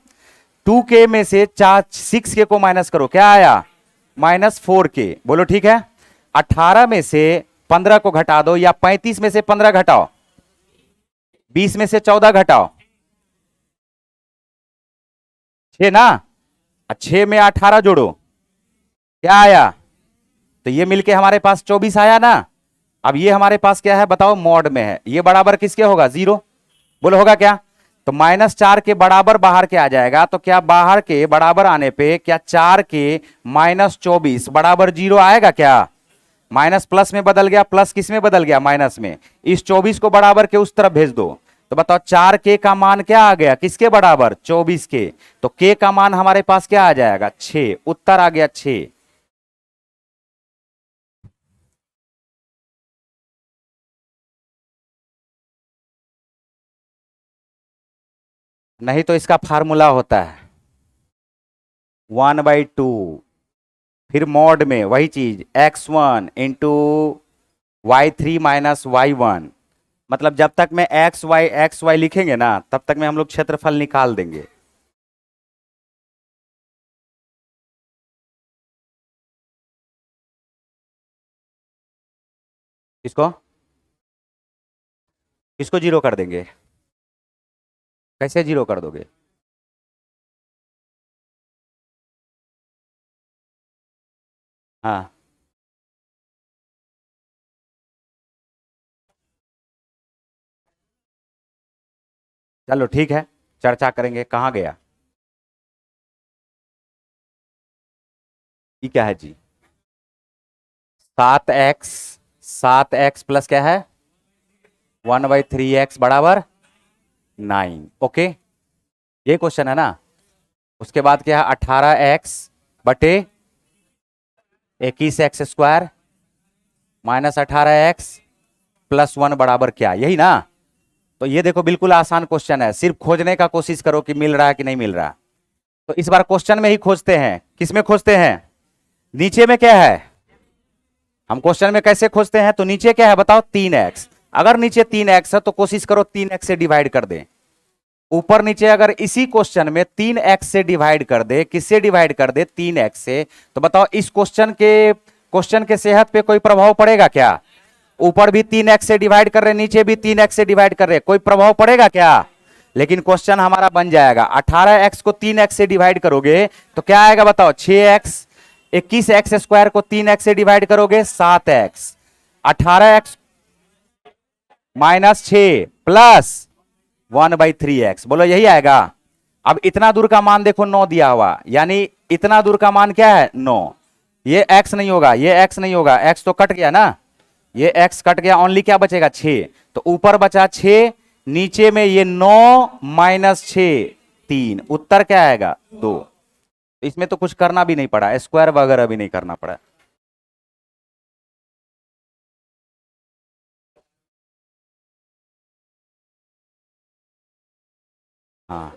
2k में से 6k को माइनस करो, क्या आया? -4k। बोलो ठीक है। 18 में से 15 को घटा दो, या 35 में से 15 घटाओ, 20 में से 14 घटाओ, 6 ना। 6 में 18 जोड़ो, क्या आया? तो ये मिलके हमारे पास 24 आया ना। अब ये हमारे पास क्या है बताओ? मॉड में है। ये बराबर किसके होगा? 0। बोलो होगा क्या? तो -4 के बराबर बाहर के आ जाएगा। तो क्या बाहर के बराबर आने पे क्या 4 के -24 बराबर 0 आएगा क्या? माइनस प्लस में बदल गया, प्लस किस में बदल गया? माइनस में। इस 24 को बराबर के उस तरफ भेज दो। तो बताओ 4k का मान क्या आ गया? किसके बराबर? 24 के। तो k का मान हमारे पास क्या आ जाएगा? 6। उत्तर आ गया 6। नहीं तो इसका फार्मूला होता है 1/2, फिर मॉड में वही चीज x1 into y3 minus y1। मतलब जब तक में x y लिखेंगे ना, तब तक में हम लोग क्षेत्रफल निकाल देंगे। किसको किसको 0 कर देंगे? कैसे 0 कर दोगे? हाँ, चलो ठीक है, चर्चा करेंगे। कहाँ गया? ये क्या है जी? 7x, 7x प्लस क्या है? 1/3x बराबर 9। ओके, ये क्वेश्चन है ना। उसके बाद क्या है? 18x बटे 21x² -18x प्लस 1 बराबर क्या? यही ना। तो ये देखो बिल्कुल आसान क्वेश्चन है, सिर्फ खोजने का कोशिश करो कि मिल रहा है कि नहीं मिल रहा। तो इस बार क्वेश्चन में ही खोजते हैं। किसमें खोजते हैं? नीचे में क्या है? हम क्वेश्चन में कैसे खोजते हैं? तो नीचे क्या है बताओ? 3x। अगर नीचे 3x है तो कोशिश करो 3x से डिवाइड कर दे। ऊपर नीचे अगर इसी क्वेश्चन में 3x से डिवाइड कर दे, किससे डिवाइड कर दे? 3x से। तो बताओ इस क्वेश्चन के सेहत पे कोई प्रभाव पड़ेगा क्या? ऊपर भी 3x से डिवाइड कर रहे, नीचे भी 3x से डिवाइड कर रहे, कोई प्रभाव पड़ेगा क्या? लेकिन क्वेश्चन हमारा बन जाएगा 18x को 3x से डिवाइड करोगे तो क्या आएगा बताओ? 6x। 21x² को 3x से डिवाइड करोगे 7x। 18x -6 plus 1/3x। बोलो यही आएगा। अब इतना दूर का मान देखो 9 दिया हुआ, यानी इतना दूर का मान क्या है? 9। ये x नहीं होगा, ये x नहीं होगा, x तो कट गया ना, ये x कट गया, ओनली क्या बचेगा? 6। तो ऊपर बचा 6, नीचे में ये 9 -6 3। उत्तर क्या आएगा? 2। इसमें तो कुछ करना भी नहीं पड़ा, स्क्वायर वगैरह भी नहीं करना पड़ा। हाँ,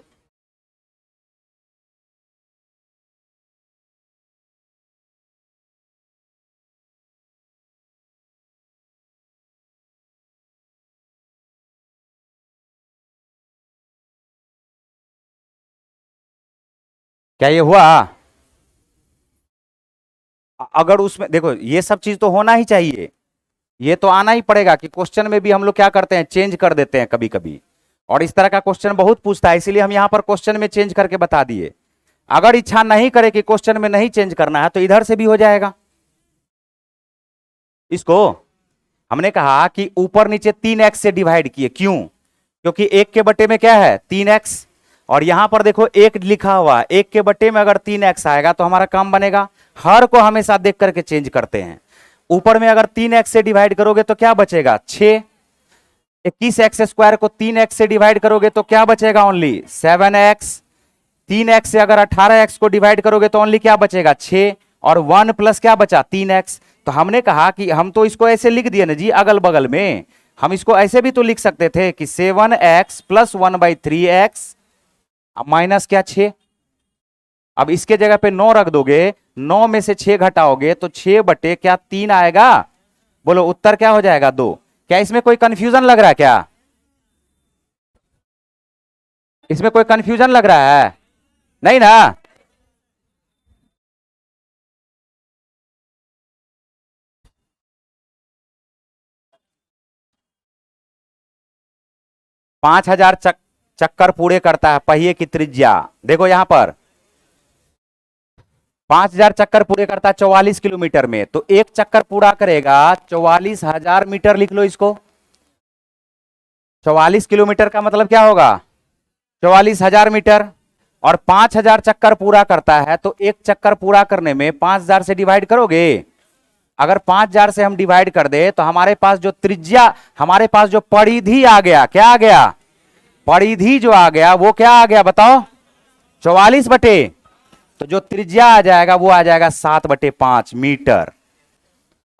क्या ये हुआ? अगर उसमें देखो ये सब चीज तो होना ही चाहिए, ये तो आना ही पड़ेगा कि क्वेश्चन में भी हम लोग क्या करते हैं? चेंज कर देते हैं कभी कभी। और इस तरह का क्वेश्चन बहुत पूछता है, इसीलिए हम यहां पर क्वेश्चन में चेंज करके बता दिए। अगर इच्छा नहीं करे कि क्वेश्चन में नहीं चेंज करना है तो इधर से भी हो जाएगा। इसको हमने कहा कि ऊपर नीचे 3x से डिवाइड किए, क्यों? क्योंकि 1 के बटे में क्या है? 3x। और यहां पर देखो एक लिखा हुआ, एक के बट्टे में अगर 3x आएगा तो हमारा काम बनेगा। हर को हमेशा देख करके चेंज करते हैं। ऊपर में अगर 3x से डिवाइड करोगे तो क्या बचेगा 6। 21x स्क्वायर को 3x से डिवाइड करोगे तो क्या बचेगा ओनली 7x। 3x से अगर 18x को डिवाइड करोगे तो ओनली क्या बचेगा 6, और 1 प्लस क्या बचा 3x। तो हमने कहा कि हम तो इसको ऐसे लिख दिए ना जी, अगल बगल में हम इसको ऐसे भी तो लिख सकते थे कि 7x प्लस 1/3x माइनस क्या 6। अब इसके जगह पे 9 रख दोगे, 9 में से 6 घटाओगे तो 6 बटे क्या 3 आएगा। बोलो उत्तर क्या हो जाएगा 2। क्या इसमें कोई कंफ्यूजन लग रहा है क्या? इसमें कोई कंफ्यूजन लग रहा है? नहीं ना। 5000 चक्कर पूरे करता है पहिए की त्रिज्या। देखो यहां पर 5000 चक्कर पूरे करता है 44 किलोमीटर में, तो एक चक्कर पूरा करेगा 44,000 मीटर। लिख लो इसको। 44 किलोमीटर का मतलब क्या होगा 44,000 मीटर। और 5000 चक्कर पूरा करता है तो एक चक्कर पूरा करने में 5000 से डिवाइड करोगे। अगर 5000 से हम डिवाइड कर दे तो हमारे पास जो त्रिज्या, हमारे पास जो परिधि आ गया, क्या आ गया परिधि जो आ गया वो क्या आ गया बताओ 44 बटे, तो जो त्रिज्या आ जाएगा वो आ जाएगा 7/5 मीटर।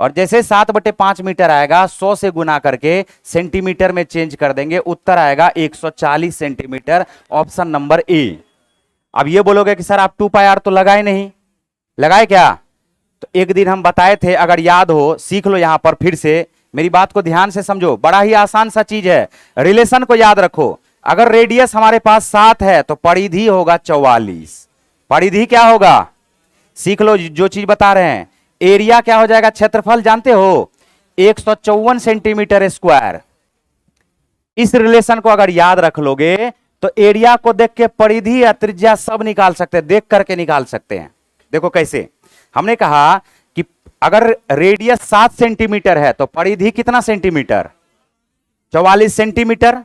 और जैसे 7/5 मीटर आएगा 100 से गुना करके सेंटीमीटर में चेंज कर देंगे, उत्तर आएगा 140 सेंटीमीटर। Option number A. अब ये बोलोगे कि सर आप 2πr तो लगाए नहीं, लगाए क्या? तो एक दिन हम बताए थे, अगर याद हो सीख लो यहां पर फिर से, मेरी बात को ध्यान से समझो, बड़ा ही आसान सा चीज है। रिलेशन को याद रखो। अगर रेडियस हमारे पास 7 है तो परिधि होगा 44। परिधि क्या होगा सीख लो जो चीज बता रहे हैं। एरिया क्या हो जाएगा क्षेत्रफल जानते हो 154 सेंटीमीटर स्क्वायर। इस रिलेशन को अगर याद रख लोगे तो एरिया को देख के परिधि या त्रिज्या सब निकाल सकते हैं, देख करके निकाल सकते हैं। देखो कैसे, हमने कहा कि अगर रेडियस 7 सेंटीमीटर है तो परिधि कितना सेंटीमीटर 44 सेंटीमीटर।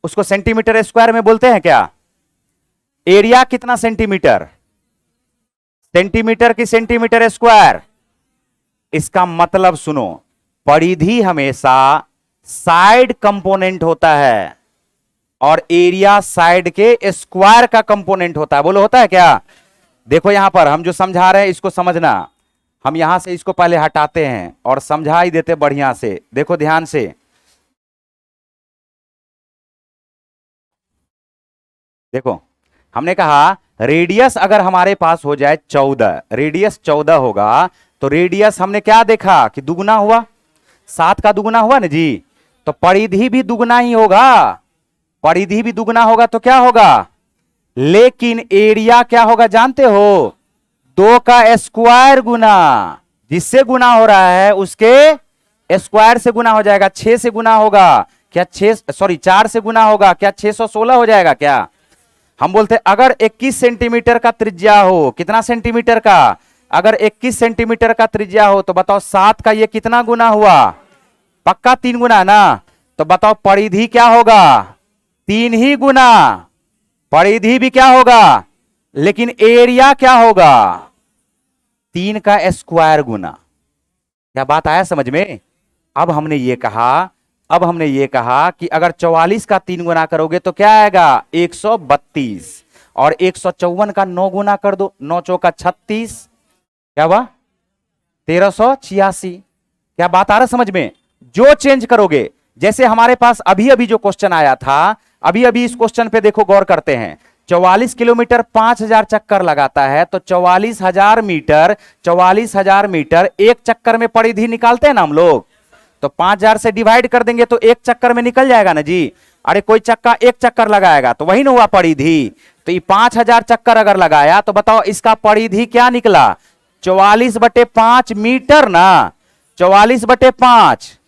उसको सेंटीमीटर स्क्वायर में बोलते हैं क्या? एरिया कितना सेंटीमीटर, सेंटीमीटर की सेंटीमीटर स्क्वायर। इसका मतलब सुनो, परिधि हमेशा साइड कंपोनेंट होता है और एरिया साइड के स्क्वायर का कंपोनेंट होता है। बोलो होता है क्या? देखो यहां पर हम जो समझा रहे हैं इसको समझना। हम यहां से इसको पहले हटाते हैं और समझा ही देते बढ़िया से। देखो ध्यान से, देखो हमने कहा रेडियस अगर हमारे पास हो जाए 14, रेडियस 14 होगा तो रेडियस हमने क्या देखा कि दुगुना हुआ, 7 का दुगुना हुआ ना जी, तो परिधि भी दुगुना ही होगा। परिधि भी दुगुना होगा तो क्या होगा, लेकिन एरिया क्या होगा जानते हो 2 का स्क्वायर गुना, जिससे गुना हो रहा है उसके स्क्वायर से गुना हो जाएगा। 6 से गुना होगा क्या 4 से गुना होगा क्या 616 हो जाएगा क्या? हम बोलते अगर 21 सेंटीमीटर का त्रिज्या हो, कितना सेंटीमीटर का, अगर 21 सेंटीमीटर का त्रिज्या हो तो बताओ 7 का ये कितना गुना हुआ, पक्का 3 गुना ना। तो बताओ परिधि क्या होगा 3 ही गुना, परिधि भी क्या होगा, लेकिन एरिया क्या होगा 3 का स्क्वायर गुना। क्या बात आया समझ में? अब हमने ये कहा कि अगर 44 का 3 गुना करोगे तो क्या आएगा 132, और 154 का 9 गुना कर दो, 9 चौका 36, क्या हुआ 1386। क्या बात आ रहा समझ में? जो चेंज करोगे, जैसे हमारे पास अभी अभी जो क्वेश्चन आया था, अभी अभी इस क्वेश्चन पे देखो गौर करते हैं। 44 किलोमीटर 5000 चक्कर लगाता है तो 44,000 मीटर, 44,000 मीटर एक चक्कर में परिधि निकालते हैं ना हम लोग, तो 5000 से डिवाइड कर देंगे तो एक चक्कर में निकल जाएगा ना जी। अरे कोई चक्का एक चक्कर लगाएगा तो वही ना हुआ परिधि। तो ये 5000 चक्कर अगर लगाया तो बताओ इसका परिधि क्या निकला 44/5 मीटर ना, 44/5।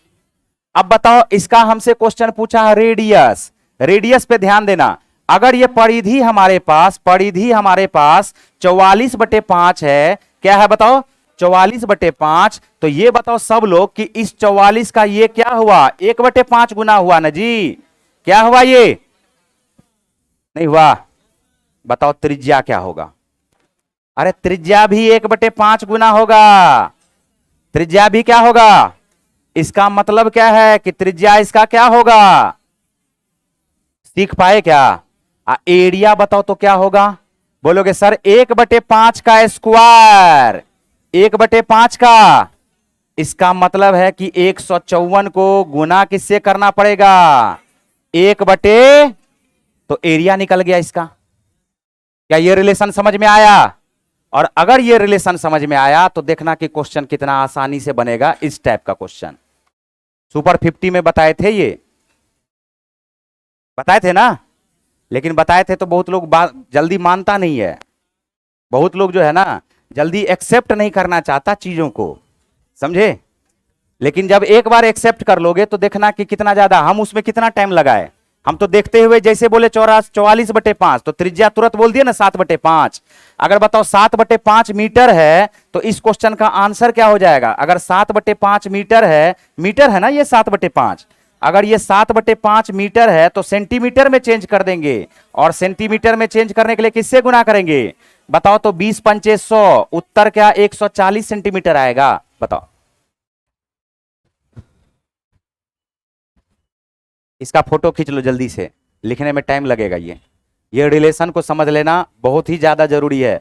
अब बताओ इसका हमसे क्वेश्चन पूछा है रेडियस, रेडियस पे ध्यान देना। अगर ये परिधि हमारे पास 44/5 है, क्या है बताओ 44/5, तो ये बताओ सब लोग कि इस 44 का ये क्या हुआ 1/5 गुना हुआ ना जी। क्या हुआ ये नहीं हुआ, बताओ त्रिज्या क्या होगा? अरे त्रिज्या भी 1/5 गुना होगा। त्रिज्या भी क्या होगा? इसका मतलब क्या है कि त्रिज्या इसका क्या होगा? सीख पाए क्या? एरिया बताओ तो क्या होगा? बोलोगे सर 1/5 का स्क्वायर, 1/5 का। इसका मतलब है कि 154 को गुना किससे करना पड़ेगा? 1/, तो एरिया निकल गया इसका। क्या ये रिलेशन समझ में आया? और अगर ये रिलेशन समझ में आया तो देखना कि क्वेश्चन कितना आसानी से बनेगा। इस टाइप का क्वेश्चन सुपर 50 में बताए थे, ये बताए थे ना। लेकिन बताए थे तो बहुत लोग जल्दी मानता नहीं है। बहुत लोग जो है ना जल्दी एक्सेप्ट नहीं करना चाहता चीजों को, समझे। लेकिन जब एक बार एक्सेप्ट कर लोगे तो देखना कि कितना ज्यादा, हम उसमें कितना टाइम लगाए। हम तो देखते हुए जैसे बोले 44/5, तो त्रिज्या तुरंत बोल दिया ना 7/5। अगर बताओ 7/5 मीटर है तो इस क्वेश्चन का आंसर क्या हो जाएगा? अगर 7/5 मीटर है ना ये 7/5, अगर ये 7/5 मीटर है तो सेंटीमीटर में चेंज कर देंगे। और सेंटीमीटर में चेंज करने के लिए किससे गुना करेंगे? बताओ तो 20 पंचे 100, उत्तर क्या 140 सेंटीमीटर आएगा? बताओ। इसका फोटो खींच लो जल्दी से, लिखने में टाइम लगेगा। ये रिलेशन को समझ लेना बहुत ही ज्यादा जरूरी है।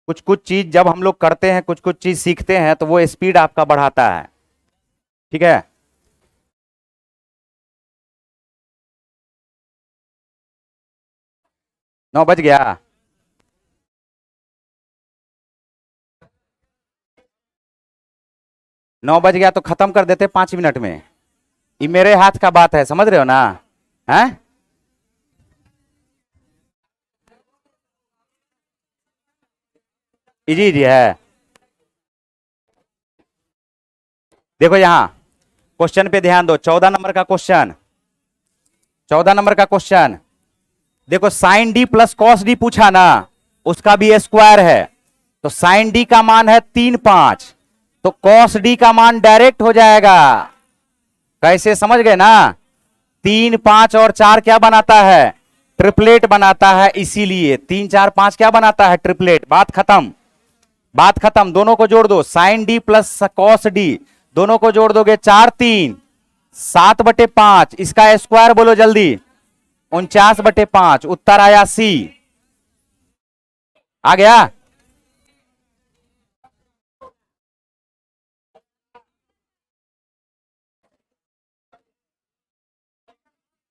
कुछ कुछ चीज जब हम लोग करते हैं, कुछ कुछ चीज सीखते हैं तो वो स्पीड आपका बढ़ाता है। ठीक है, 9 बज गया। नौ बज गया तो खत्म कर देते 5 मिनट में। ये मेरे हाथ का बात है, समझ रहे हो ना? हैं? इजी इजी है। देखो यहां क्वेश्चन पे ध्यान दो, 14 नंबर का क्वेश्चन। 14 नंबर का क्वेश्चन देखो, sine d plus cos d पूछा ना, उसका भी स्क्वायर है। तो साइन डी का मान है 3/5, तो कॉस डी का मान डायरेक्ट हो जाएगा। कैसे, समझ गए ना? 3, 5 और 4 क्या बनाता है? ट्रिपलेट बनाता है। इसीलिए 3, 4, 5 क्या बनाता है? ट्रिपलेट। बात खत्म, बात खत्म। दोनों को जोड़ दो, sine d plus cos d, दोनों को जोड़ दोगे 4, 3, 7/5। इसका स्क्वायर बोलो जल्दी, 49/5। उत्तर आया सी। आ गया?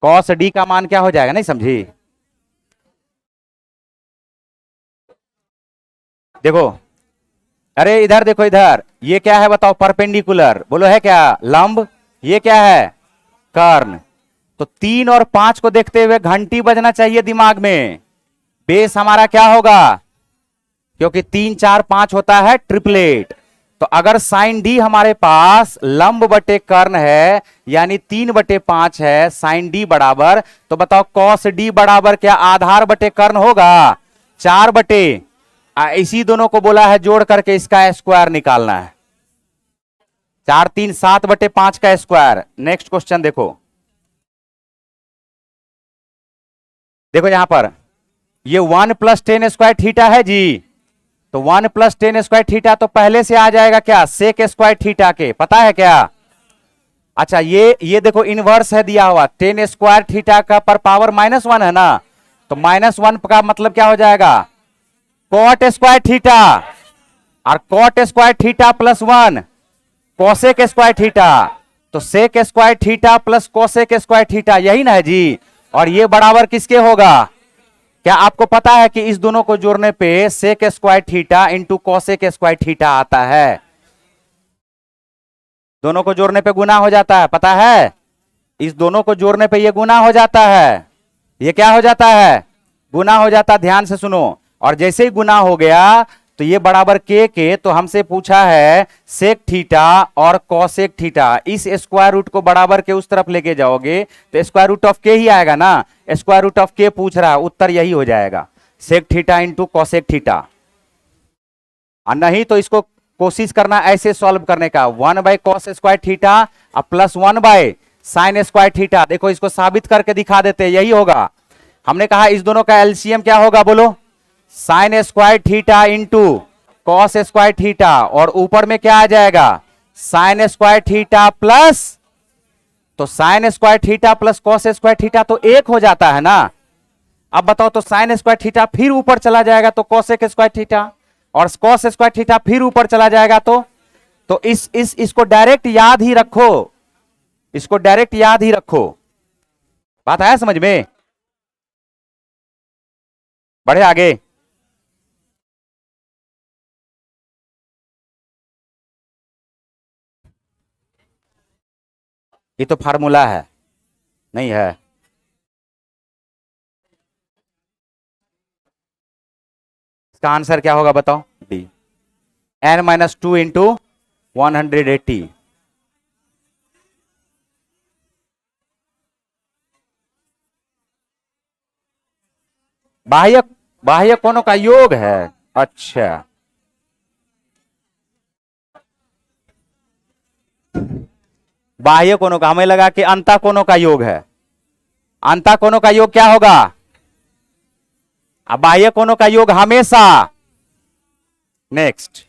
कॉस डी का मान क्या हो जाएगा, नहीं समझी? देखो, अरे इधर देखो, इधर ये क्या है बताओ? परपेंडिकुलर। बोलो है क्या? लंब। ये क्या है? कर्ण। तो 3 और 5 को देखते हुए घंटी बजना चाहिए दिमाग में। बेस हमारा क्या होगा? क्योंकि 3, 4, 5 होता है ट्रिपलेट। तो अगर साइन डी हमारे पास लंब बटे कर्ण है, यानी 3/5 है, साइन डी बराबर, तो बताओ कॉस डी बराबर क्या आधार बटे कर्ण होगा? 4 बटे, इसी दोनों को बोला है जोड़ करके इसका स्क्वायर निकालना है। 4, 3, 7/5 का स्क्वायर। नेक्स्ट क्वेश्चन देखो, देखो यहां पर ये 1 + 10 स्क्वायर थीटा है जी। तो 1 + 10 स्क्वायर थीटा तो पहले से आ जाएगा क्या? सेक स्क्वायर थीटा के, पता है क्या? अच्छा, ये देखो इनवर्स है दिया हुआ, 10 स्क्वायर थीटा का पर पावर -1 है ना, तो -1 का मतलब क्या हो जाएगा? Cot square theta. और cot square theta plus 1 cosec square theta. तो sec square theta plus cosec square theta, यही ना है जी। और ये बराबर किसके होगा? क्या आपको पता है कि इस दोनों को जोड़ने पे sec square theta into cosec square theta आता है? दोनों को जोड़ने पे गुना हो जाता है, पता है? इस दोनों को जोड़ने पे ये गुना हो जाता है। ये क्या हो जाता है? गुना हो जाता है। ध्यान से सुनो। और जैसे ही गुना हो गया तो ये बराबर के, तो हमसे पूछा है सेक थीटा और कॉसेक थीटा। इस स्क्वायर रूट को बराबर के उस तरफ लेके जाओगे तो स्क्वायर रूट ऑफ के ही आएगा ना। स्क्वायर रूट ऑफ के पूछ रहा है, उत्तर यही हो जाएगा, sec theta into cosec theta. और नहीं तो इसको कोशिश करना ऐसे सॉल्व करने का, 1/cos स्क्वायर थीटा और +1/sin स्क्वायर थीटा। देखो इसको साबित करके दिखा देते, यही होगा। हमने कहा इस दोनों का एलसीएम क्या होगा, बोलो, sine square theta into cos square theta, और ऊपर में क्या आ जाएगा, साइन स्क्वायर थीटा प्लस, तो sine square theta plus cos square theta तो एक हो जाता है ना। अब बताओ, तो साइन स्क्वायर थीटा फिर ऊपर चला जाएगा तो कॉसेक स्क्वायर थीटा, और कॉस स्क्वायर थीटा फिर ऊपर चला जाएगा तो इसको डायरेक्ट याद ही रखो, इसको डायरेक्ट याद ही रखो। बात आया समझ में? बढ़े आगे। ये तो फार्मूला है, नहीं है? इसका आंसर क्या होगा बताओ, डी, n-2 इंटू 180। बाह्य बाह्य कोणों का योग है। अच्छा, बाह्य कोणों का, हमें लगा कि अंतः कोणों का योग है। अंतः कोणों का योग क्या होगा, अब बाह्य कोणों का योग हमेशा। नेक्स्ट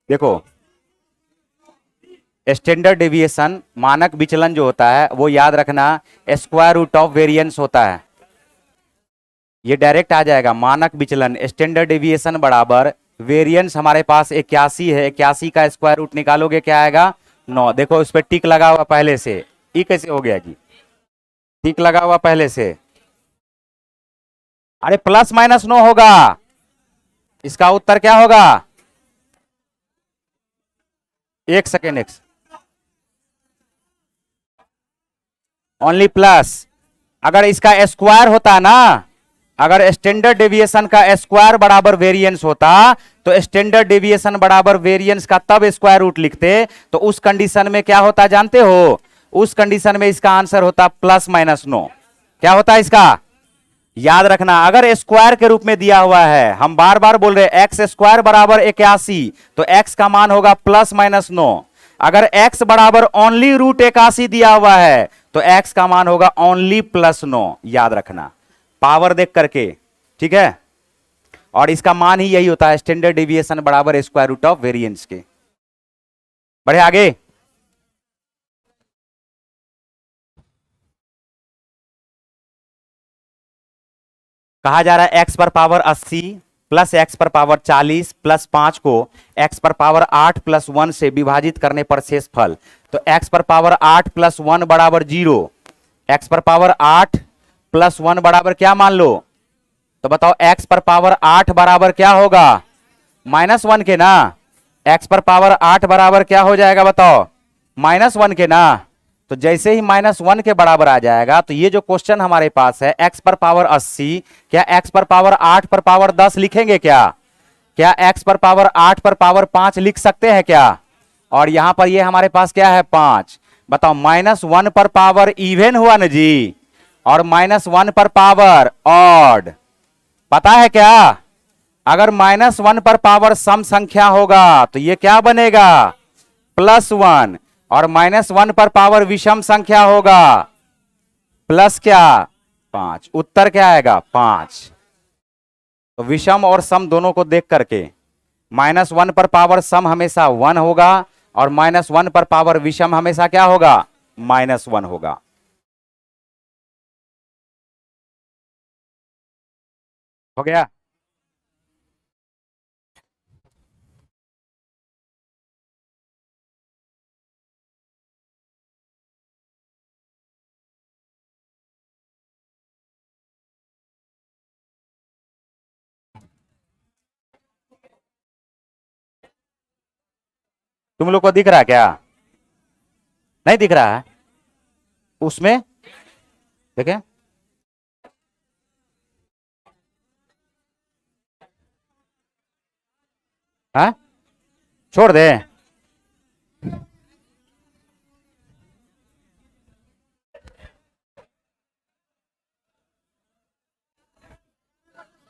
देखो, स्टैंडर्ड डेविएशन मानक विचलन जो होता है वो याद रखना स्क्वायर रूट ऑफ वेरिएंस होता है। ये डायरेक्ट आ जाएगा, मानक विचलन स्टैंडर्ड डेविएशन बराबर वेरिएंस हमारे पास 81 है, 81 का स्क्वायर रूट निकालोगे क्या आएगा, 9। देखो उस पर टिक लगा हुआ पहले से, ये कैसे हो गया जी, टिक लगा हुआ पहले से। अरे प्लस माइनस 9 होगा, इसका उत्तर क्या होगा, एक सेकेंड, ओनली प्लस। अगर इसका स्क्वायर होता ना, अगर स्टैंडर्ड डेविएशन का स्क्वायर बराबर वेरिएंस होता तो स्टैंडर्ड डेविएशन बराबर वेरिएंस का तब स्क्वायर रूट लिखते, तो उस कंडीशन में क्या होता जानते हो, उस कंडीशन में इसका आंसर होता प्लस माइनस 9। क्या होता है इसका, याद रखना, अगर स्क्वायर के रूप में दिया हुआ है, हम बार बार बोल रहे एक्स स्क्वायर बराबर 81, तो एक्स का मान होगा प्लस माइनस 9। अगर x बराबर ओनली रूट 81 दिया हुआ है तो x का मान होगा ओनली प्लस 9, याद रखना, पावर देख करके, ठीक है। और इसका मान ही यही होता है, स्टैंडर्ड डेविएशन बराबर स्क्वायर रूट ऑफ वेरिएंस के। बढ़े आगे। कहा जा रहा है x पर पावर 80 प्लस x पर पावर 40 प्लस 5 को x पर पावर 8 प्लस 1 से विभाजित करने पर शेष फल। तो x पर पावर 8 प्लस 1 बराबर 0, x पर पावर 8 प्लस 1 बराबर क्या मान लो, तो बताओ x पर पावर 8 बराबर क्या होगा, -1 के ना। x पर पावर 8 बराबर क्या हो जाएगा बताओ, -1 के ना। तो जैसे ही -1 के बराबर आ जाएगा तो ये जो क्वेश्चन हमारे पास है x पर पावर 80, क्या x पर पावर 8 पर पावर 10 लिखेंगे क्या x पर पावर 8 पर पावर 5 लिख सकते हैं क्या। और यहां पर ये हमारे पास क्या है 5। बताओ -1 पर पावर इवन हुआ ना जी, और -1 पर पावर ऑड, पता है क्या, अगर -1 पर पावर सम संख्या होगा तो ये क्या बनेगा +1, और -1 पर पावर विषम संख्या होगा प्लस क्या 5। उत्तर क्या आएगा 5। तो विषम और सम दोनों को देख करके -1 पर पावर सम हमेशा 1 होगा, और -1 पर पावर विषम हमेशा क्या होगा -1 होगा। हो गया। तुम लोग को दिख रहा है क्या, नहीं दिख रहा है उसमें, देखें, हाँ छोड़ दे।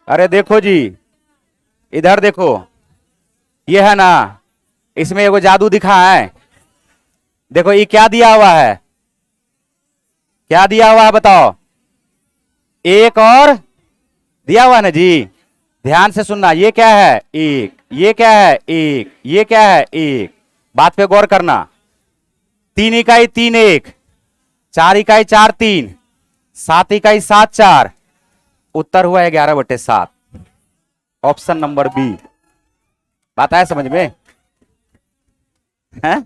अरे देखो जी, इधर देखो, ये है ना, इसमें एगो जादू दिखा है। देखो ये क्या दिया हुआ है, क्या दिया हुआ है बताओ, एक और दिया हुआ ना जी, ध्यान से सुनना, ये क्या है एक, ये क्या है एक, ये क्या है एक, बात पे गौर करना। 3 इकाई 3 1, 4 इकाई 4 3, 7 इकाई 7 4, उत्तर हुआ 11/7, ऑप्शन नंबर बी। बात आया समझ में? है